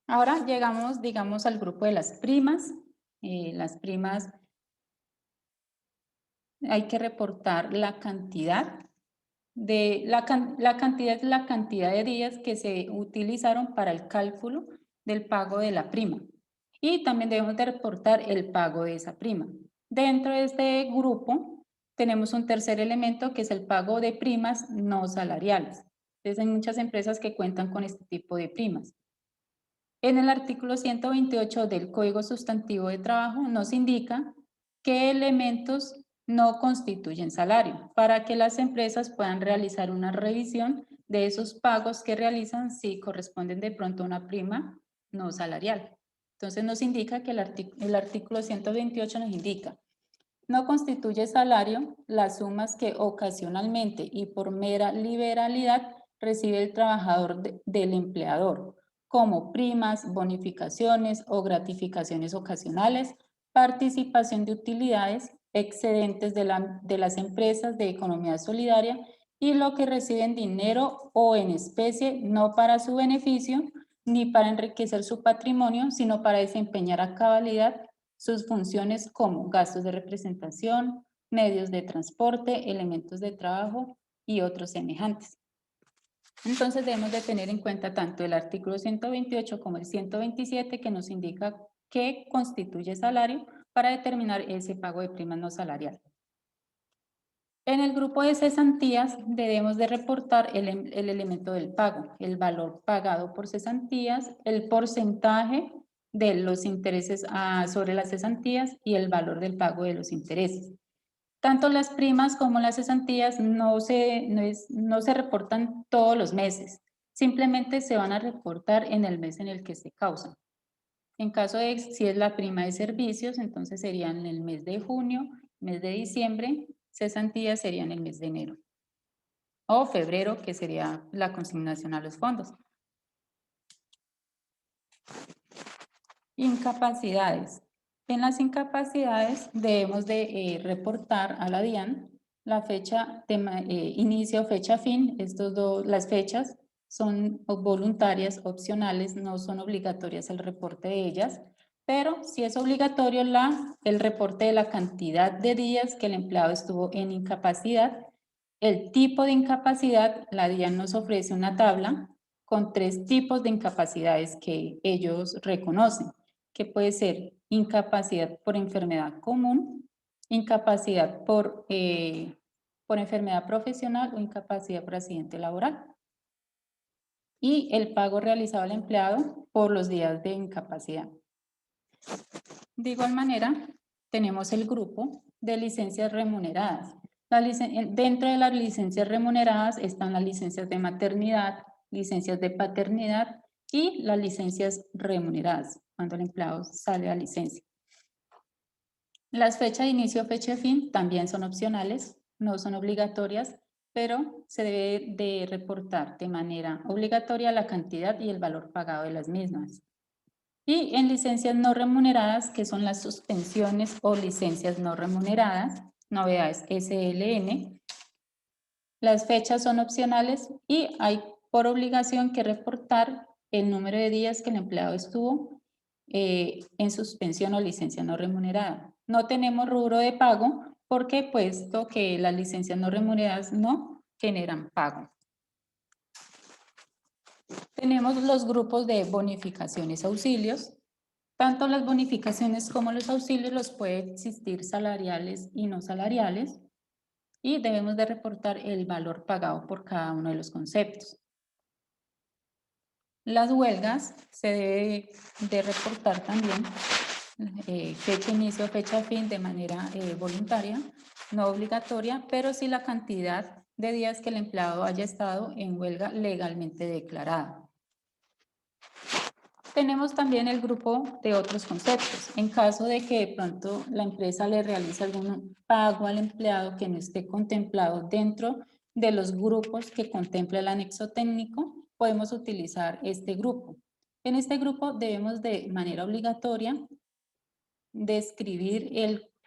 Ahora llegamos, digamos, al grupo de las primas. Las primas, hay que reportar la cantidad la cantidad es la cantidad de días que se utilizaron para el cálculo del pago de la prima. Y también debemos de reportar el pago de esa prima. Dentro de este grupo tenemos un tercer elemento que es el pago de primas no salariales. Entonces hay muchas empresas que cuentan con este tipo de primas. En el artículo 128 del Código Sustantivo de Trabajo nos indica qué elementos no constituyen salario para que las empresas puedan realizar una revisión de esos pagos que realizan si corresponden de pronto a una prima no salarial. Entonces nos indica que el artículo 128 nos indica: no constituye salario las sumas que ocasionalmente y por mera liberalidad recibe el trabajador del empleador, como primas, bonificaciones o gratificaciones ocasionales, participación de utilidades, excedentes de las empresas de economía solidaria y lo que recibe en dinero o en especie, no para su beneficio ni para enriquecer su patrimonio, sino para desempeñar a cabalidad sus funciones como gastos de representación, medios de transporte, elementos de trabajo y otros semejantes. Entonces debemos de tener en cuenta tanto el artículo 128 como el 127 que nos indica qué constituye salario para determinar ese pago de prima no salarial. En el grupo de cesantías debemos de reportar el elemento del pago, el valor pagado por cesantías, el porcentaje de los intereses sobre las cesantías y el valor del pago de los intereses. Tanto las primas como las cesantías no se reportan todos los meses, simplemente se van a reportar en el mes en el que se causan. En caso de si es la prima de servicios, entonces serían en el mes de junio, mes de diciembre, cesantías serían el mes de enero. O febrero, que sería la consignación a los fondos. Incapacidades. En las incapacidades debemos de reportar a la DIAN la fecha de inicio, fecha fin. Las fechas son voluntarias, opcionales, no son obligatorias el reporte de ellas, pero sí es obligatorio el reporte de la cantidad de días que el empleado estuvo en incapacidad, el tipo de incapacidad. La DIAN nos ofrece una tabla con 3 tipos de incapacidades que ellos reconocen, que puede ser incapacidad por enfermedad común, incapacidad por enfermedad profesional o incapacidad por accidente laboral. Y el pago realizado al empleado por los días de incapacidad. De igual manera, tenemos el grupo de licencias remuneradas. Dentro de las licencias remuneradas están las licencias de maternidad, licencias de paternidad y las licencias remuneradas, cuando el empleado sale a licencia. Las fechas de inicio, fecha de fin también son opcionales, no son obligatorias, pero se debe de reportar de manera obligatoria la cantidad y el valor pagado de las mismas. Y en licencias no remuneradas, que son las suspensiones o licencias no remuneradas, novedades SLN, las fechas son opcionales y hay por obligación que reportar el número de días que el empleado estuvo en suspensión o licencia no remunerada. No tenemos rubro de pago porque puesto que las licencias no remuneradas no generan pago. Tenemos los grupos de bonificaciones auxilios. Tanto las bonificaciones como los auxilios los puede existir salariales y no salariales y debemos de reportar el valor pagado por cada uno de los conceptos. Las huelgas se debe de reportar también fecha inicio, fecha fin de manera voluntaria, no obligatoria, pero sí la cantidad de días que el empleado haya estado en huelga legalmente declarada. Tenemos también el grupo de otros conceptos. En caso de que de pronto la empresa le realice algún pago al empleado que no esté contemplado dentro de los grupos que contempla el anexo técnico, podemos utilizar este grupo. En este grupo debemos de manera obligatoria describir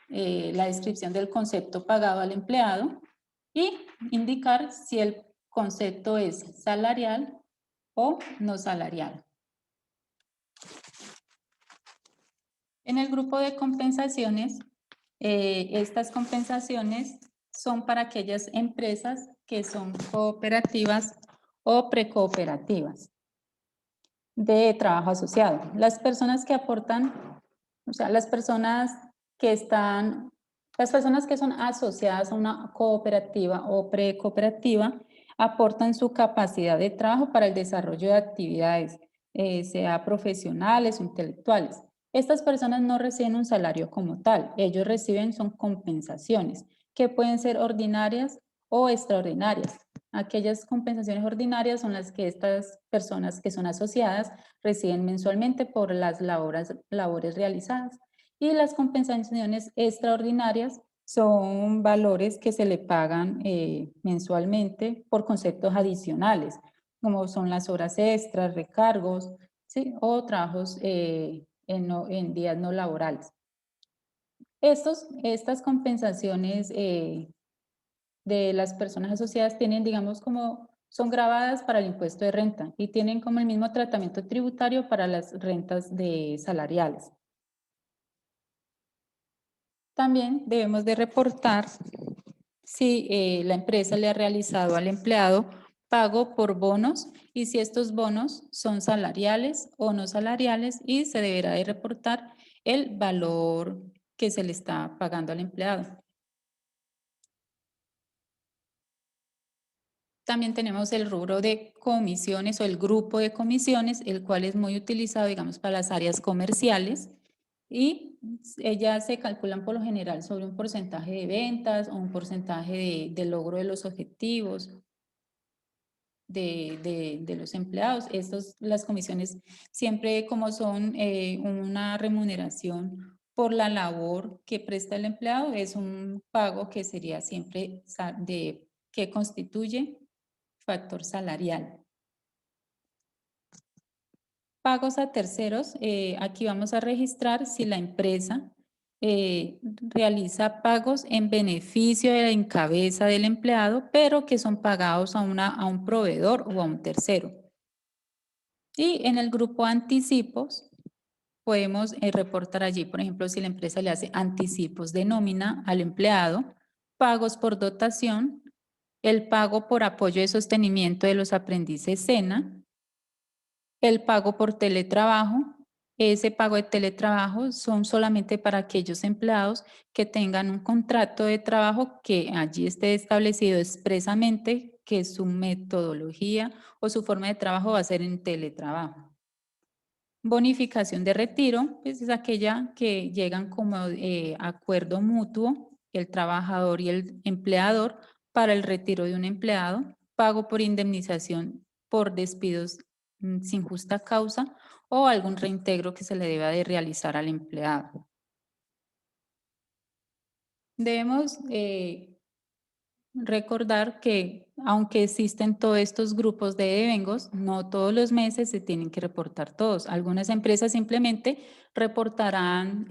la descripción del concepto pagado al empleado y indicar si el concepto es salarial o no salarial. En el grupo de compensaciones, estas compensaciones son para aquellas empresas que son cooperativas o precooperativas de trabajo asociado. Las personas que aportan, o sea, las personas que son asociadas a una cooperativa o precooperativa aportan su capacidad de trabajo para el desarrollo de actividades, sea profesionales o intelectuales. Estas personas no reciben un salario como tal, ellos reciben son compensaciones que pueden ser ordinarias o extraordinarias. Aquellas compensaciones ordinarias son las que estas personas que son asociadas reciben mensualmente por las labores realizadas. Y las compensaciones extraordinarias son valores que se le pagan mensualmente por conceptos adicionales, como son las horas extras, recargos, ¿sí? O trabajos en días no laborales. Estas compensaciones de las personas asociadas tienen, digamos, son grabadas para el impuesto de renta y tienen como el mismo tratamiento tributario para las rentas salariales. También debemos de reportar si la empresa le ha realizado al empleado pago por bonos y si estos bonos son salariales o no salariales y se deberá de reportar el valor que se le está pagando al empleado. También tenemos el rubro de comisiones o el grupo de comisiones, el cual es muy utilizado, digamos, para las áreas comerciales y ellas se calculan por lo general sobre un porcentaje de ventas o un porcentaje de logro de los objetivos de los empleados. Las comisiones siempre como son una remuneración por la labor que presta el empleado, es un pago que sería siempre que constituye factor salarial. Pagos a terceros, aquí vamos a registrar si la empresa realiza pagos en beneficio de la encabeza del empleado, pero que son pagados a un proveedor o a un tercero. Y en el grupo anticipos, podemos reportar allí, por ejemplo, si la empresa le hace anticipos de nómina al empleado, pagos por dotación, el pago por apoyo de sostenimiento de los aprendices SENA, el pago por teletrabajo. Ese pago de teletrabajo son solamente para aquellos empleados que tengan un contrato de trabajo que allí esté establecido expresamente que su metodología o su forma de trabajo va a ser en teletrabajo. Bonificación de retiro, pues es aquella que llegan como acuerdo mutuo, el trabajador y el empleador para el retiro de un empleado, pago por indemnización por despidos sin justa causa o algún reintegro que se le deba de realizar al empleado. Debemos recordar que aunque existen todos estos grupos de devengos, no todos los meses se tienen que reportar todos. Algunas empresas simplemente reportarán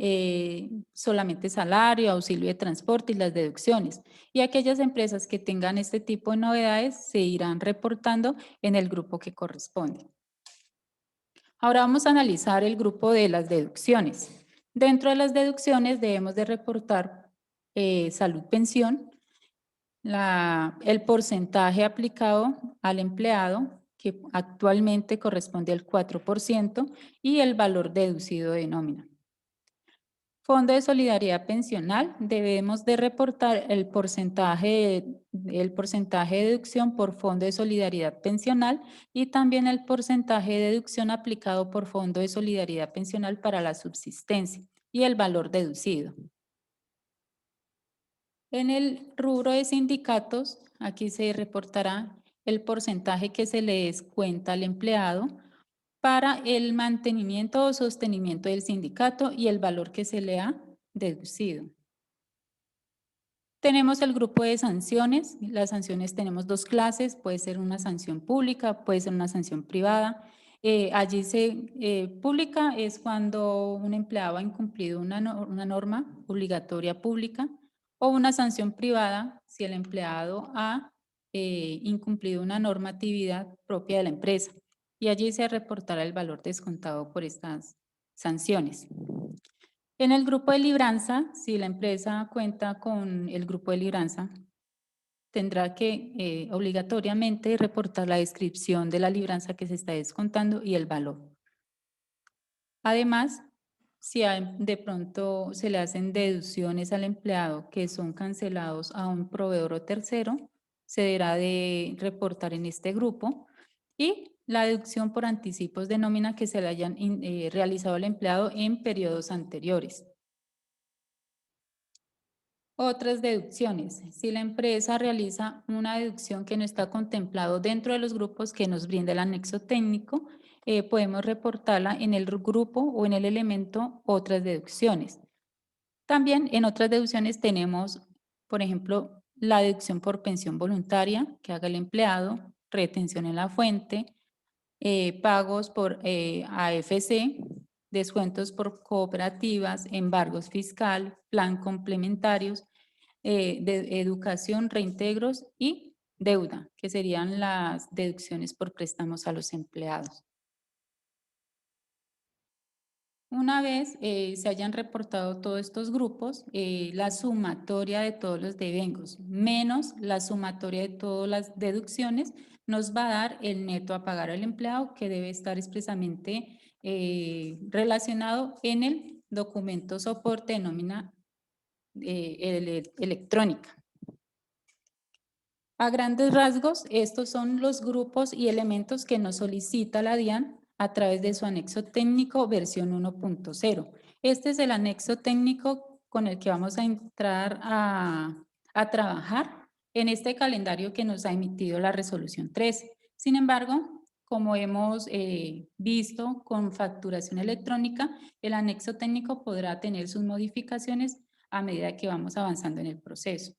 solamente salario, auxilio de transporte y las deducciones. Y aquellas empresas que tengan este tipo de novedades se irán reportando en el grupo que corresponde. Ahora vamos a analizar el grupo de las deducciones. Dentro de las deducciones debemos de reportar salud, pensión, el porcentaje aplicado al empleado, que actualmente corresponde al 4%, y el valor deducido de nómina. Fondo de solidaridad pensional, debemos de reportar el porcentaje de deducción por fondo de solidaridad pensional y también el porcentaje de deducción aplicado por fondo de solidaridad pensional para la subsistencia y el valor deducido. En el rubro de sindicatos, aquí se reportará el porcentaje que se le descuenta al empleado para el mantenimiento o sostenimiento del sindicato y el valor que se le ha deducido. Tenemos el grupo de sanciones. Las sanciones tenemos dos clases, puede ser una sanción pública, puede ser una sanción privada. Pública es cuando un empleado ha incumplido una norma obligatoria pública, o una sanción privada si el empleado ha incumplido una normatividad propia de la empresa. Y allí se reportará el valor descontado por estas sanciones. En el grupo de libranza, si la empresa cuenta con el grupo de libranza, tendrá que obligatoriamente reportar la descripción de la libranza que se está descontando y el valor. Además, si de pronto se le hacen deducciones al empleado que son cancelados a un proveedor o tercero, se deberá de reportar en este grupo, y la deducción por anticipos de nómina que se le hayan realizado al empleado en periodos anteriores. Otras deducciones. Si la empresa realiza una deducción que no está contemplado dentro de los grupos que nos brinda el anexo técnico, podemos reportarla en el grupo o en el elemento otras deducciones. También en otras deducciones tenemos, por ejemplo, la deducción por pensión voluntaria que haga el empleado, retención en la fuente, pagos por AFC, descuentos por cooperativas, embargos fiscal, plan complementarios, de educación, reintegros y deuda, que serían las deducciones por préstamos a los empleados. Una vez se hayan reportado todos estos grupos, la sumatoria de todos los devengos menos la sumatoria de todas las deducciones nos va a dar el neto a pagar al empleado, que debe estar expresamente relacionado en el documento soporte de nómina electrónica. A grandes rasgos, estos son los grupos y elementos que nos solicita la DIAN a través de su anexo técnico versión 1.0. Este es el anexo técnico con el que vamos a entrar a trabajar en este calendario que nos ha emitido la resolución 13. Sin embargo, como hemos visto con facturación electrónica, el anexo técnico podrá tener sus modificaciones a medida que vamos avanzando en el proceso.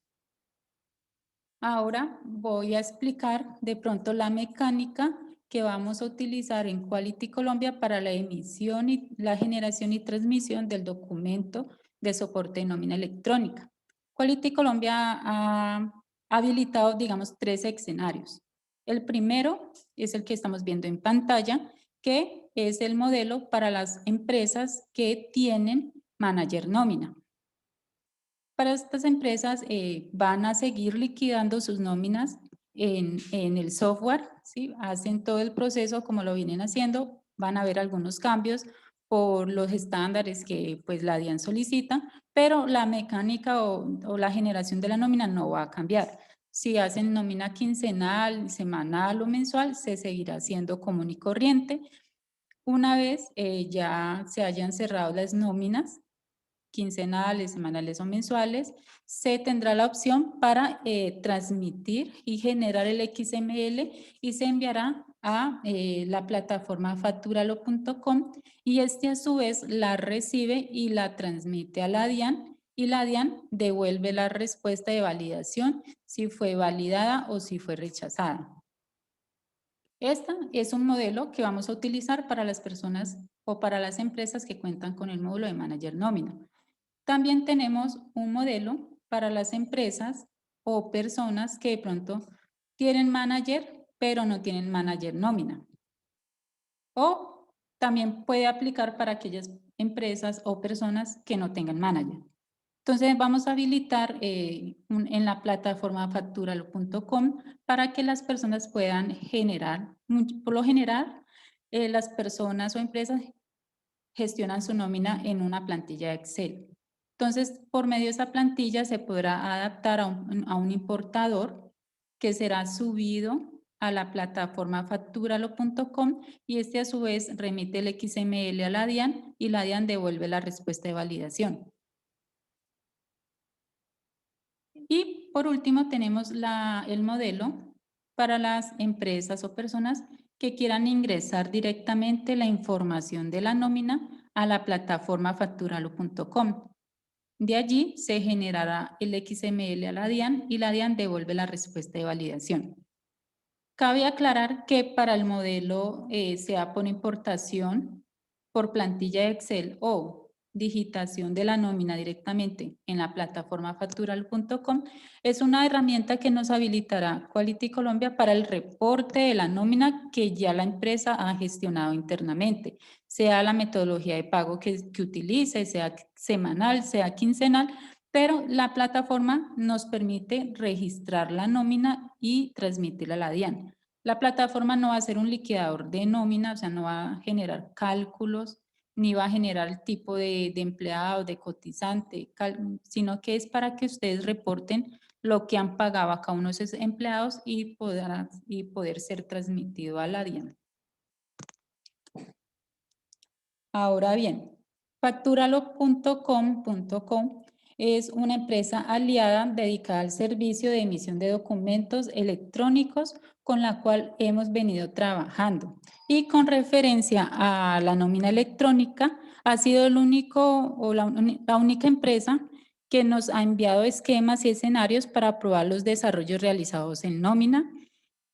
Ahora voy a explicar de pronto la mecánica que vamos a utilizar en Quality Colombia para la emisión y la generación y transmisión del documento de soporte de nómina electrónica. Quality Colombia ha habilitado, digamos, 3 escenarios. El primero es el que estamos viendo en pantalla, que es el modelo para las empresas que tienen manager nómina. Para estas empresas van a seguir liquidando sus nóminas en el software, ¿sí? Hacen todo el proceso como lo vienen haciendo, van a haber algunos cambios por los estándares que pues la DIAN solicita, pero la mecánica o la generación de la nómina no va a cambiar. Si hacen nómina quincenal, semanal o mensual, se seguirá haciendo común y corriente. Una vez ya se hayan cerrado las nóminas, quincenales, semanales o mensuales, se tendrá la opción para transmitir y generar el XML y se enviará a la plataforma facturalo.com, y este a su vez la recibe y la transmite a la DIAN, y la DIAN devuelve la respuesta de validación si fue validada o si fue rechazada. Este es un modelo que vamos a utilizar para las personas o para las empresas que cuentan con el módulo de Manager Nómina. También tenemos un modelo para las empresas o personas que de pronto tienen manager, pero no tienen manager nómina. O también puede aplicar para aquellas empresas o personas que no tengan manager. Entonces vamos a habilitar en la plataforma facturalo.com para que las personas puedan generar, por lo general, las personas o empresas gestionan su nómina en una plantilla de Excel. Entonces, por medio de esa plantilla se podrá adaptar a un importador que será subido a la plataforma facturalo.com, y este a su vez remite el XML a la DIAN y la DIAN devuelve la respuesta de validación. Y por último tenemos el modelo para las empresas o personas que quieran ingresar directamente la información de la nómina a la plataforma facturalo.com. De allí se generará el XML a la DIAN y la DIAN devuelve la respuesta de validación. Cabe aclarar que para el modelo, sea por importación, por plantilla de Excel o digitación de la nómina directamente en la plataforma factural.com, es una herramienta que nos habilitará Quality Colombia para el reporte de la nómina que ya la empresa ha gestionado internamente, sea la metodología de pago que utilice, sea semanal, sea quincenal, pero la plataforma nos permite registrar la nómina y transmitirla a la DIAN. La plataforma no va a ser un liquidador de nómina, o sea, no va a generar cálculos, ni va a generar el tipo de empleado, de cotizante, sino que es para que ustedes reporten lo que han pagado a cada uno de esos empleados y poder ser transmitido a la DIAN. Ahora bien, facturalo.com.co es una empresa aliada dedicada al servicio de emisión de documentos electrónicos con la cual hemos venido trabajando. Y con referencia a la nómina electrónica, ha sido el único o la única empresa que nos ha enviado esquemas y escenarios para probar los desarrollos realizados en nómina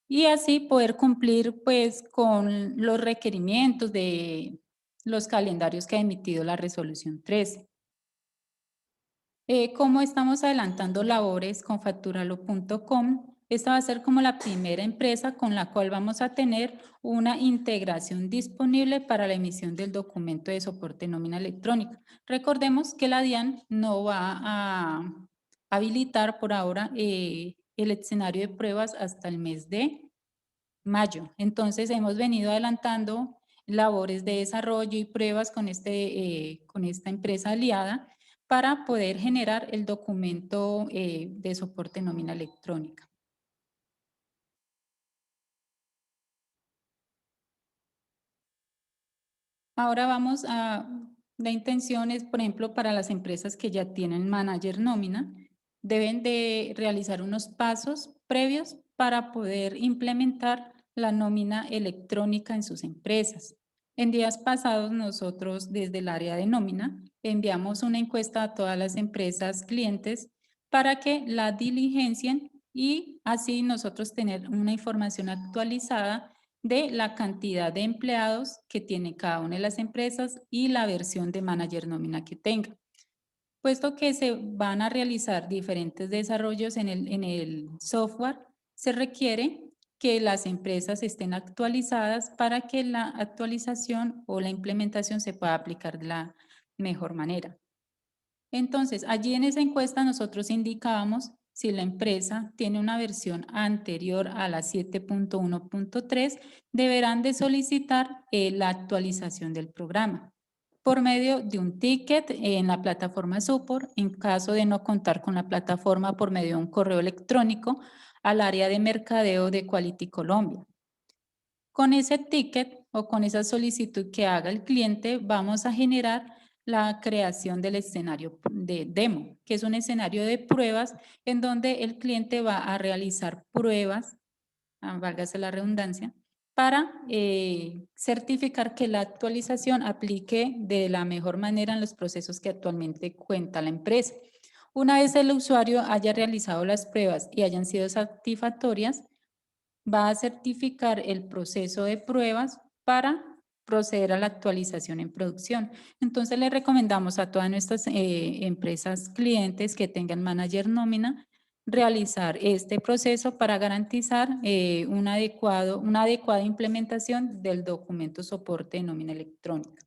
y así poder cumplir pues con los requerimientos de los calendarios que ha emitido la resolución 13. Como estamos adelantando labores con facturalo.com, esta va a ser como la primera empresa con la cual vamos a tener una integración disponible para la emisión del documento de soporte nómina electrónica. Recordemos que la DIAN no va a habilitar por ahora el escenario de pruebas hasta el mes de mayo. Entonces, hemos venido adelantando labores de desarrollo y pruebas con esta empresa aliada para poder generar el documento de soporte nómina electrónica. Ahora vamos a, la intención es, por ejemplo, para las empresas que ya tienen manager nómina, deben de realizar unos pasos previos para poder implementar la nómina electrónica en sus empresas. En días pasados nosotros desde el área de nómina enviamos una encuesta a todas las empresas clientes para que la diligencien y así nosotros tener una información actualizada de la cantidad de empleados que tiene cada una de las empresas y la versión de manager nómina que tenga. Puesto que se van a realizar diferentes desarrollos en el software, se requiere que las empresas estén actualizadas para que la actualización o la implementación se pueda aplicar de la mejor manera. Entonces, allí en esa encuesta nosotros indicábamos si la empresa tiene una versión anterior a la 7.1.3, deberán de solicitar la actualización del programa por medio de un ticket en la plataforma Support, en caso de no contar con la plataforma por medio de un correo electrónico al área de mercadeo de Quality Colombia. Con ese ticket o con esa solicitud que haga el cliente, vamos a generar la creación del escenario de demo, que es un escenario de pruebas en donde el cliente va a realizar pruebas, válgase la redundancia, para certificar que la actualización aplique de la mejor manera en los procesos que actualmente cuenta la empresa. Una vez el usuario haya realizado las pruebas y hayan sido satisfactorias, va a certificar el proceso de pruebas para proceder a la actualización en producción. Entonces, le recomendamos a todas nuestras empresas clientes que tengan manager nómina realizar este proceso para garantizar una adecuada implementación del documento soporte de nómina electrónica.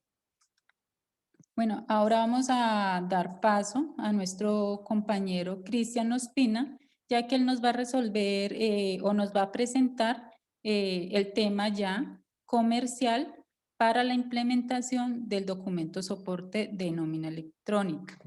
Bueno, ahora vamos a dar paso a nuestro compañero Cristian Ospina, ya que él nos va a resolver o nos va a presentar el tema ya comercial para la implementación del documento soporte de nómina electrónica.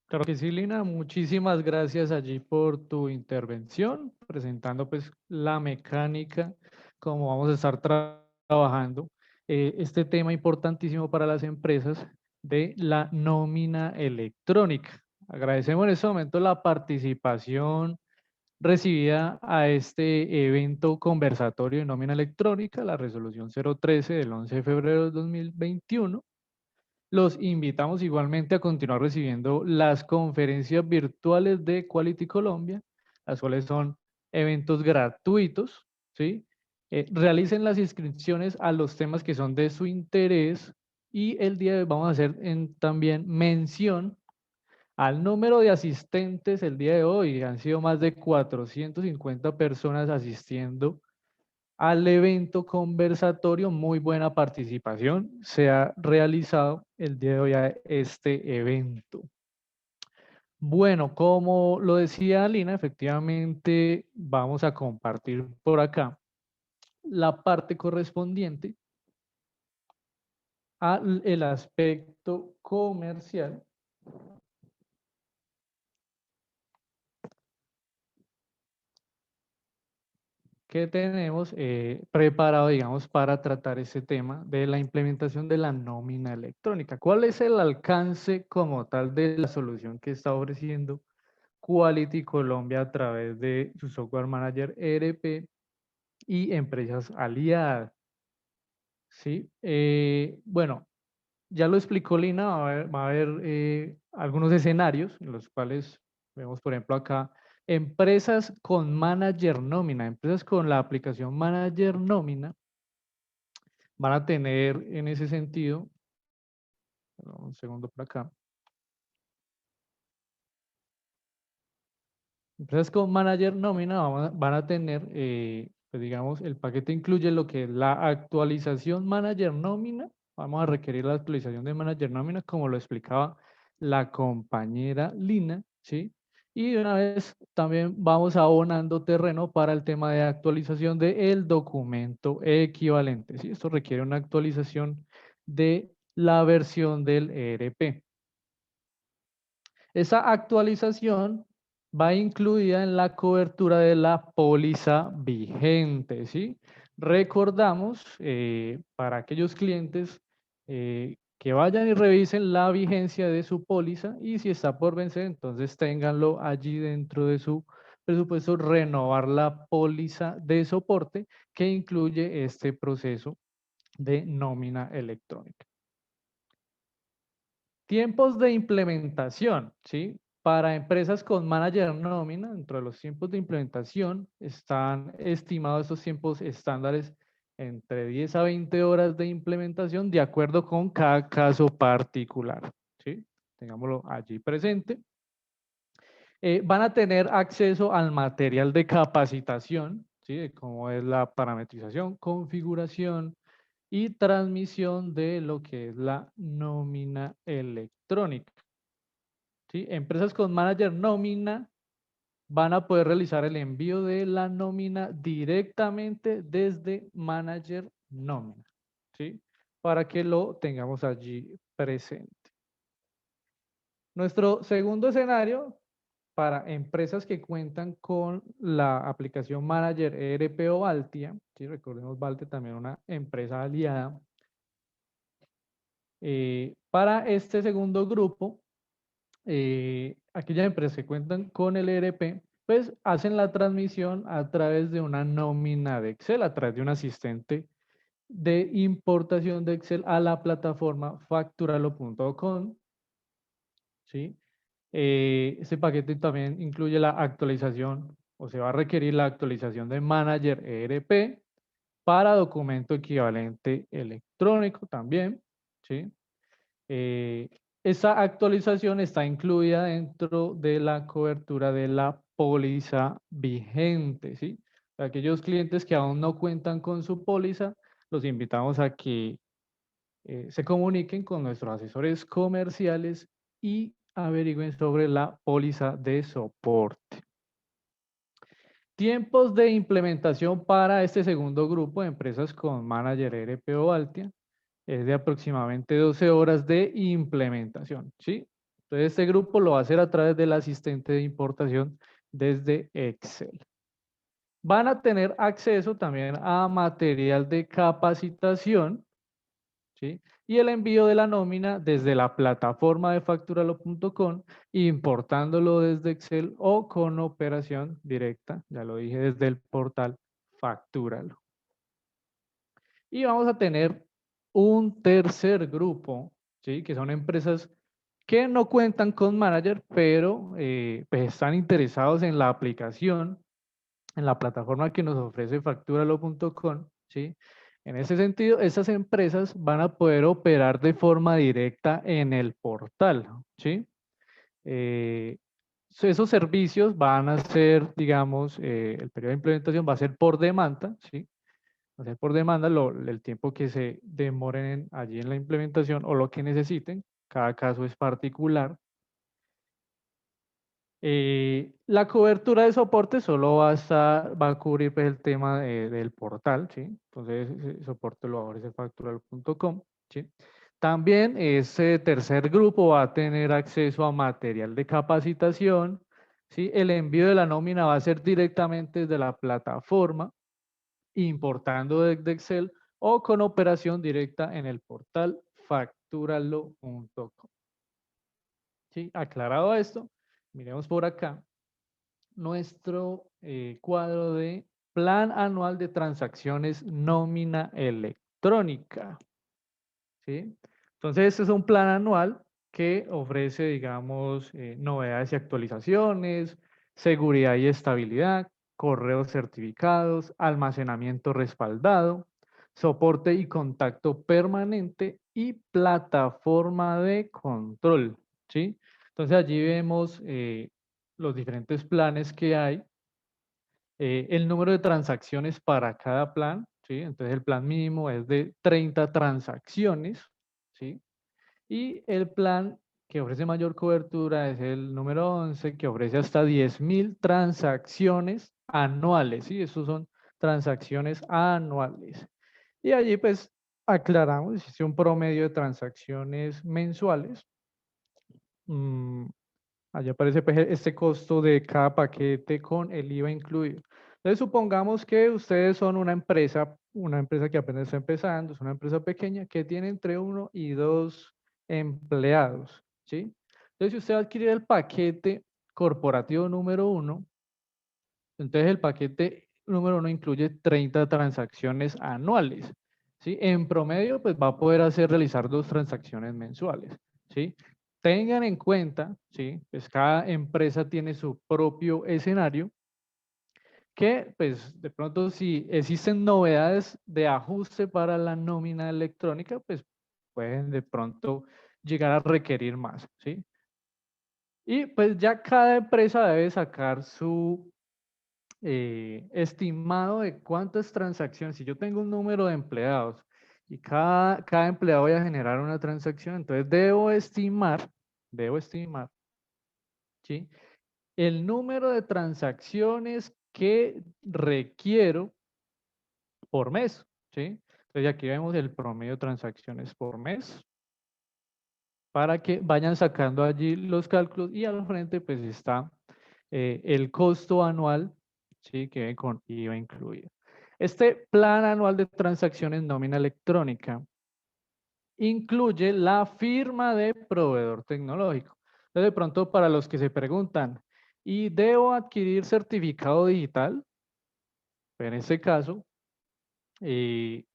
Claro que sí, Lina, muchísimas gracias allí por tu intervención, presentando pues la mecánica, cómo vamos a estar trabajando este tema importantísimo para las empresas de la nómina electrónica. Agradecemos en este momento la participación recibida a este evento conversatorio de nómina electrónica, la resolución 013 del 11 de febrero de 2021. Los invitamos igualmente a continuar recibiendo las conferencias virtuales de Quality Colombia, las cuales son eventos gratuitos, ¿sí? Realicen las inscripciones a los temas que son de su interés y el día de hoy vamos a hacer también mención al número de asistentes el día de hoy. Han sido más de 450 personas asistiendo al evento conversatorio. Muy buena participación se ha realizado el día de hoy a este evento. Bueno, como lo decía Lina, efectivamente vamos a compartir por acá la parte correspondiente al aspecto comercial que tenemos preparado, digamos, para tratar ese tema de la implementación de la nómina electrónica. ¿Cuál es el alcance como tal de la solución que está ofreciendo Quality Colombia a través de su software manager ERP y empresas aliadas? ¿Sí? Bueno, ya lo explicó Lina, va a haber algunos escenarios en los cuales vemos, por ejemplo, acá, empresas con manager nómina, empresas con la aplicación manager nómina van a tener en ese sentido, un segundo por acá, empresas con manager nómina van a tener, pues digamos, el paquete incluye lo que es la actualización manager nómina. Vamos a requerir la actualización de manager nómina, como lo explicaba la compañera Lina, ¿sí? Y de una vez también vamos abonando terreno para el tema de actualización del documento equivalente, ¿sí? Esto requiere una actualización de la versión del ERP. Esa actualización va incluida en la cobertura de la póliza vigente, ¿sí? Recordamos para aquellos clientes que vayan y revisen la vigencia de su póliza y si está por vencer, entonces ténganlo allí dentro de su presupuesto, renovar la póliza de soporte que incluye este proceso de nómina electrónica. Tiempos de implementación, ¿sí? Para empresas con manager nómina, dentro de los tiempos de implementación, están estimados estos tiempos estándares entre 10 a 20 horas de implementación, de acuerdo con cada caso particular, ¿sí? Tengámoslo allí presente. Van a tener acceso al material de capacitación, ¿sí? De cómo es la parametrización, configuración, y transmisión de lo que es la nómina electrónica. ¿Sí? Empresas con manager nómina van a poder realizar el envío de la nómina directamente desde manager nómina, ¿sí? Para que lo tengamos allí presente. Nuestro segundo escenario para empresas que cuentan con la aplicación Manager ERP o Baltia, ¿sí? Recordemos Baltia también una empresa aliada. Para este segundo grupo, aquellas empresas que cuentan con el ERP, pues hacen la transmisión a través de una nómina de Excel, a través de un asistente de importación de Excel a la plataforma facturalo.com, ¿sí? Este paquete también incluye la actualización, o se va a requerir la actualización de Manager ERP para documento equivalente electrónico también, ¿sí? Esa actualización está incluida dentro de la cobertura de la póliza vigente, ¿sí? Para aquellos clientes que aún no cuentan con su póliza, los invitamos a que se comuniquen con nuestros asesores comerciales y averigüen sobre la póliza de soporte. Tiempos de implementación para este segundo grupo de empresas con Manager ERP o Altia es de aproximadamente 12 horas de implementación, ¿sí? Entonces este grupo lo va a hacer a través del asistente de importación desde Excel. Van a tener acceso también a material de capacitación, ¿sí? Y el envío de la nómina desde la plataforma de facturalo.com, importándolo desde Excel o con operación directa, ya lo dije, desde el portal Factúralo. Y vamos a tener un tercer grupo, ¿sí? Que son empresas que no cuentan con manager, pero pues están interesados en la aplicación, en la plataforma que nos ofrece facturalo.com, ¿sí? En ese sentido, esas empresas van a poder operar de forma directa en el portal, ¿sí? Eh, esos servicios van a ser, digamos, el periodo de implementación va a ser por demanda, ¿sí? Va a ser por demanda el tiempo que se demoren allí en la implementación o lo que necesiten. Cada caso es particular. La cobertura de soporte solo va a cubrir pues, el tema del portal, ¿sí? Entonces, ese soporte lo ofrece factural.com, ¿sí? También ese tercer grupo va a tener acceso a material de capacitación, ¿sí? El envío de la nómina va a ser directamente desde la plataforma, importando desde Excel o con operación directa en el portal facturalo.com. ¿Sí? Aclarado esto, miremos por acá nuestro cuadro de plan anual de transacciones nómina electrónica, ¿sí? Entonces, este es un plan anual que ofrece, digamos, novedades y actualizaciones, seguridad y estabilidad, correos certificados, almacenamiento respaldado, soporte y contacto permanente y plataforma de control, ¿sí? Entonces, allí vemos los diferentes planes que hay, el número de transacciones para cada plan, ¿sí? Entonces el plan mínimo es de 30 transacciones, ¿sí? Y el plan que ofrece mayor cobertura es el número 11, que ofrece hasta 10.000 transacciones anuales, ¿sí? Estos son transacciones anuales. Y allí pues aclaramos, existe un promedio de transacciones mensuales. mm, Allí aparece pues, este costo de cada paquete con el IVA incluido. Entonces, supongamos que ustedes son una empresa que apenas está empezando, es una empresa pequeña que tiene entre 1 y 2 empleados, ¿sí? Entonces, si usted adquiere el paquete corporativo número 1, entonces el paquete número 1 incluye 30 transacciones anuales, ¿sí? En promedio, pues va a poder realizar 2 transacciones mensuales, ¿sí? Tengan en cuenta, ¿sí? Pues cada empresa tiene su propio escenario, que pues de pronto si existen novedades de ajuste para la nómina electrónica, pues pueden de pronto llegar a requerir más, ¿sí? Y pues ya cada empresa debe sacar su estimado de cuántas transacciones, si yo tengo un número de empleados y cada empleado voy a generar una transacción, entonces debo estimar, ¿sí? El número de transacciones que requiero por mes, ¿sí? Entonces aquí vemos el promedio de transacciones por mes para que vayan sacando allí los cálculos y al frente pues está el costo anual, ¿sí? Que viene con IVA incluido. Este plan anual de transacciones nómina electrónica incluye la firma de proveedor tecnológico. Entonces, de pronto, para los que se preguntan, ¿y debo adquirir certificado digital? En este caso, eh,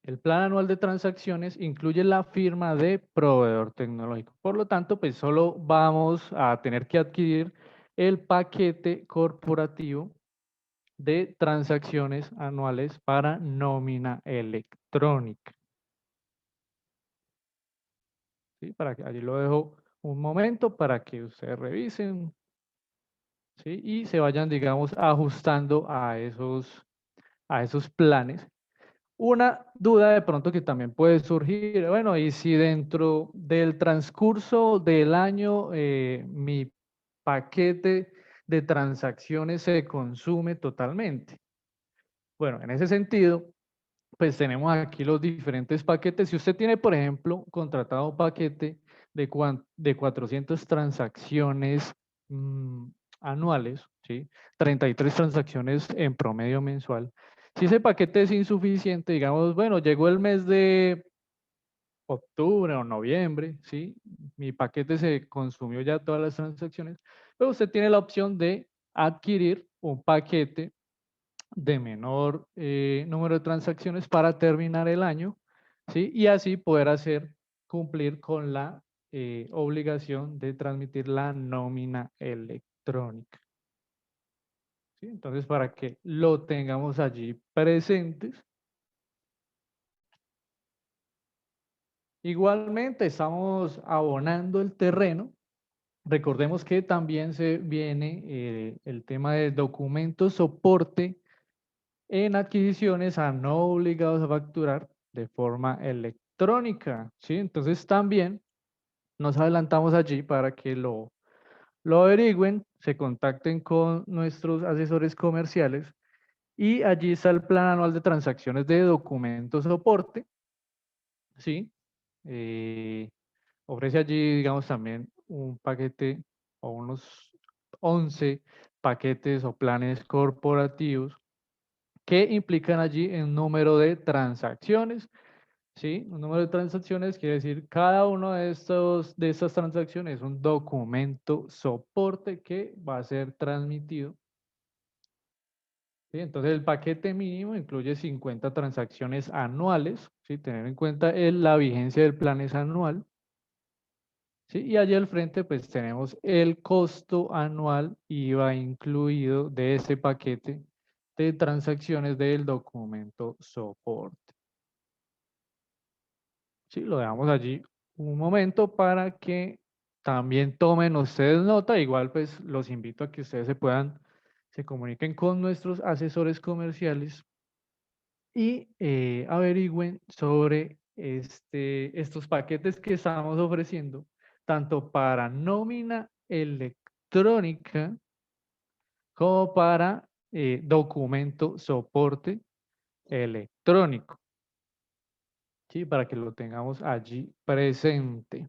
el plan anual de transacciones incluye la firma de proveedor tecnológico. Por lo tanto, pues solo vamos a tener que adquirir el paquete corporativo de transacciones anuales para nómina electrónica. ¿Sí? Para que allí lo dejo un momento para que ustedes revisen, ¿sí? Y se vayan, digamos, ajustando a esos planes. Una duda de pronto que también puede surgir, bueno, y si dentro del transcurso del año mi paquete de transacciones se consume totalmente. Bueno, en ese sentido, pues tenemos aquí los diferentes paquetes. Si usted tiene, por ejemplo, contratado un paquete de 400 transacciones anuales, ¿sí? 33 transacciones en promedio mensual. Si ese paquete es insuficiente, digamos, bueno, llegó el mes de octubre o noviembre, ¿sí? Mi paquete se consumió ya todas las transacciones, pero usted tiene la opción de adquirir un paquete de menor número de transacciones para terminar el año ¿sí? Y así poder cumplir con la obligación de transmitir la nómina electrónica. ¿Sí? Entonces, para que lo tengamos allí presentes. Igualmente, estamos abonando el terreno. Recordemos que también se viene el tema de documentos soporte en adquisiciones a no obligados a facturar de forma electrónica, ¿sí? Entonces también nos adelantamos allí para que lo averigüen, se contacten con nuestros asesores comerciales y allí está el plan anual de transacciones de documentos soporte, ¿sí? Eh, Ofrece allí, digamos, también un paquete o unos 11 paquetes o planes corporativos que implican allí un número de transacciones, ¿sí? Un número de transacciones quiere decir cada uno de estas transacciones es un documento soporte que va a ser transmitido, ¿sí? Entonces el paquete mínimo incluye 50 transacciones anuales, ¿sí? Tener en cuenta la vigencia del plan es anual. Sí, y allí al frente pues tenemos el costo anual IVA incluido de ese paquete de transacciones del documento soporte. Sí, lo dejamos allí un momento para que también tomen ustedes nota. Igual pues los invito a que ustedes se comuniquen con nuestros asesores comerciales y averigüen sobre estos paquetes que estamos ofreciendo, tanto para nómina electrónica como para documento soporte electrónico, ¿sí? Para que lo tengamos allí presente.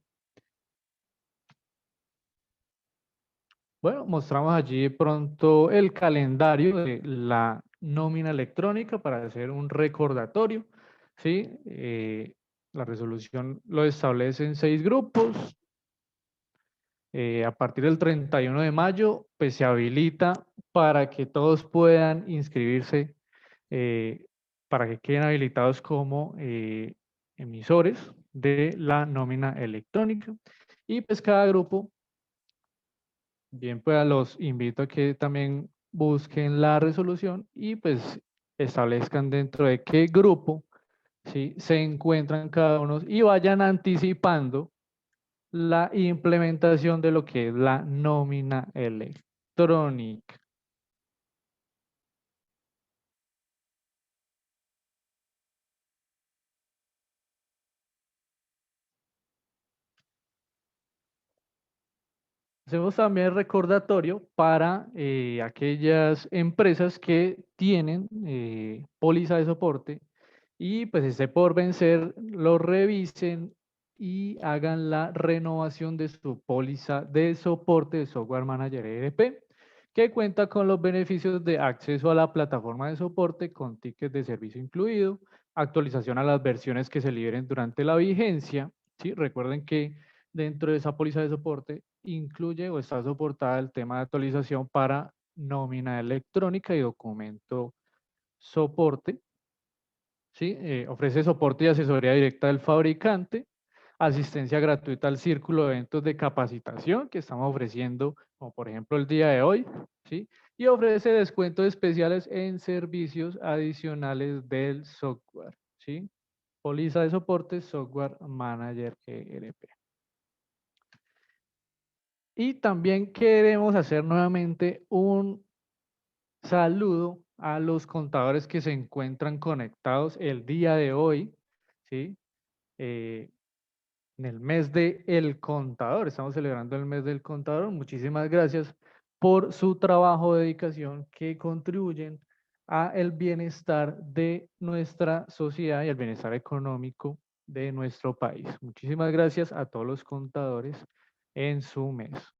Bueno, mostramos allí de pronto el calendario de la nómina electrónica para hacer un recordatorio, ¿sí? La resolución lo establece en 6 grupos. A partir del 31 de mayo, pues se habilita para que todos puedan inscribirse, para que queden habilitados como emisores de la nómina electrónica. Y pues cada grupo, bien, pues los invito a que también busquen la resolución y pues establezcan dentro de qué grupo, ¿sí? Se encuentran cada uno y vayan anticipando la implementación de lo que es la nómina electrónica. Hacemos también recordatorio para aquellas empresas que tienen póliza de soporte y pues esté por vencer, lo revisen y hagan la renovación de su póliza de soporte de Software Manager ERP, que cuenta con los beneficios de acceso a la plataforma de soporte con tickets de servicio incluido, actualización a las versiones que se liberen durante la vigencia. ¿Sí? Recuerden que dentro de esa póliza de soporte incluye o está soportada el tema de actualización para nómina electrónica y documento soporte. ¿Sí? Ofrece soporte y asesoría directa del fabricante, asistencia gratuita al círculo de eventos de capacitación que estamos ofreciendo, como por ejemplo el día de hoy, ¿sí? Y ofrece descuentos especiales en servicios adicionales del software, ¿sí? Póliza de soporte Software Manager ERP. Y también queremos hacer nuevamente un saludo a los contadores que se encuentran conectados el día de hoy, ¿sí? Eh, en el mes del contador, estamos celebrando el mes del contador. Muchísimas gracias por su trabajo, dedicación, que contribuyen a el bienestar de nuestra sociedad y el bienestar económico de nuestro país. Muchísimas gracias a todos los contadores en su mes.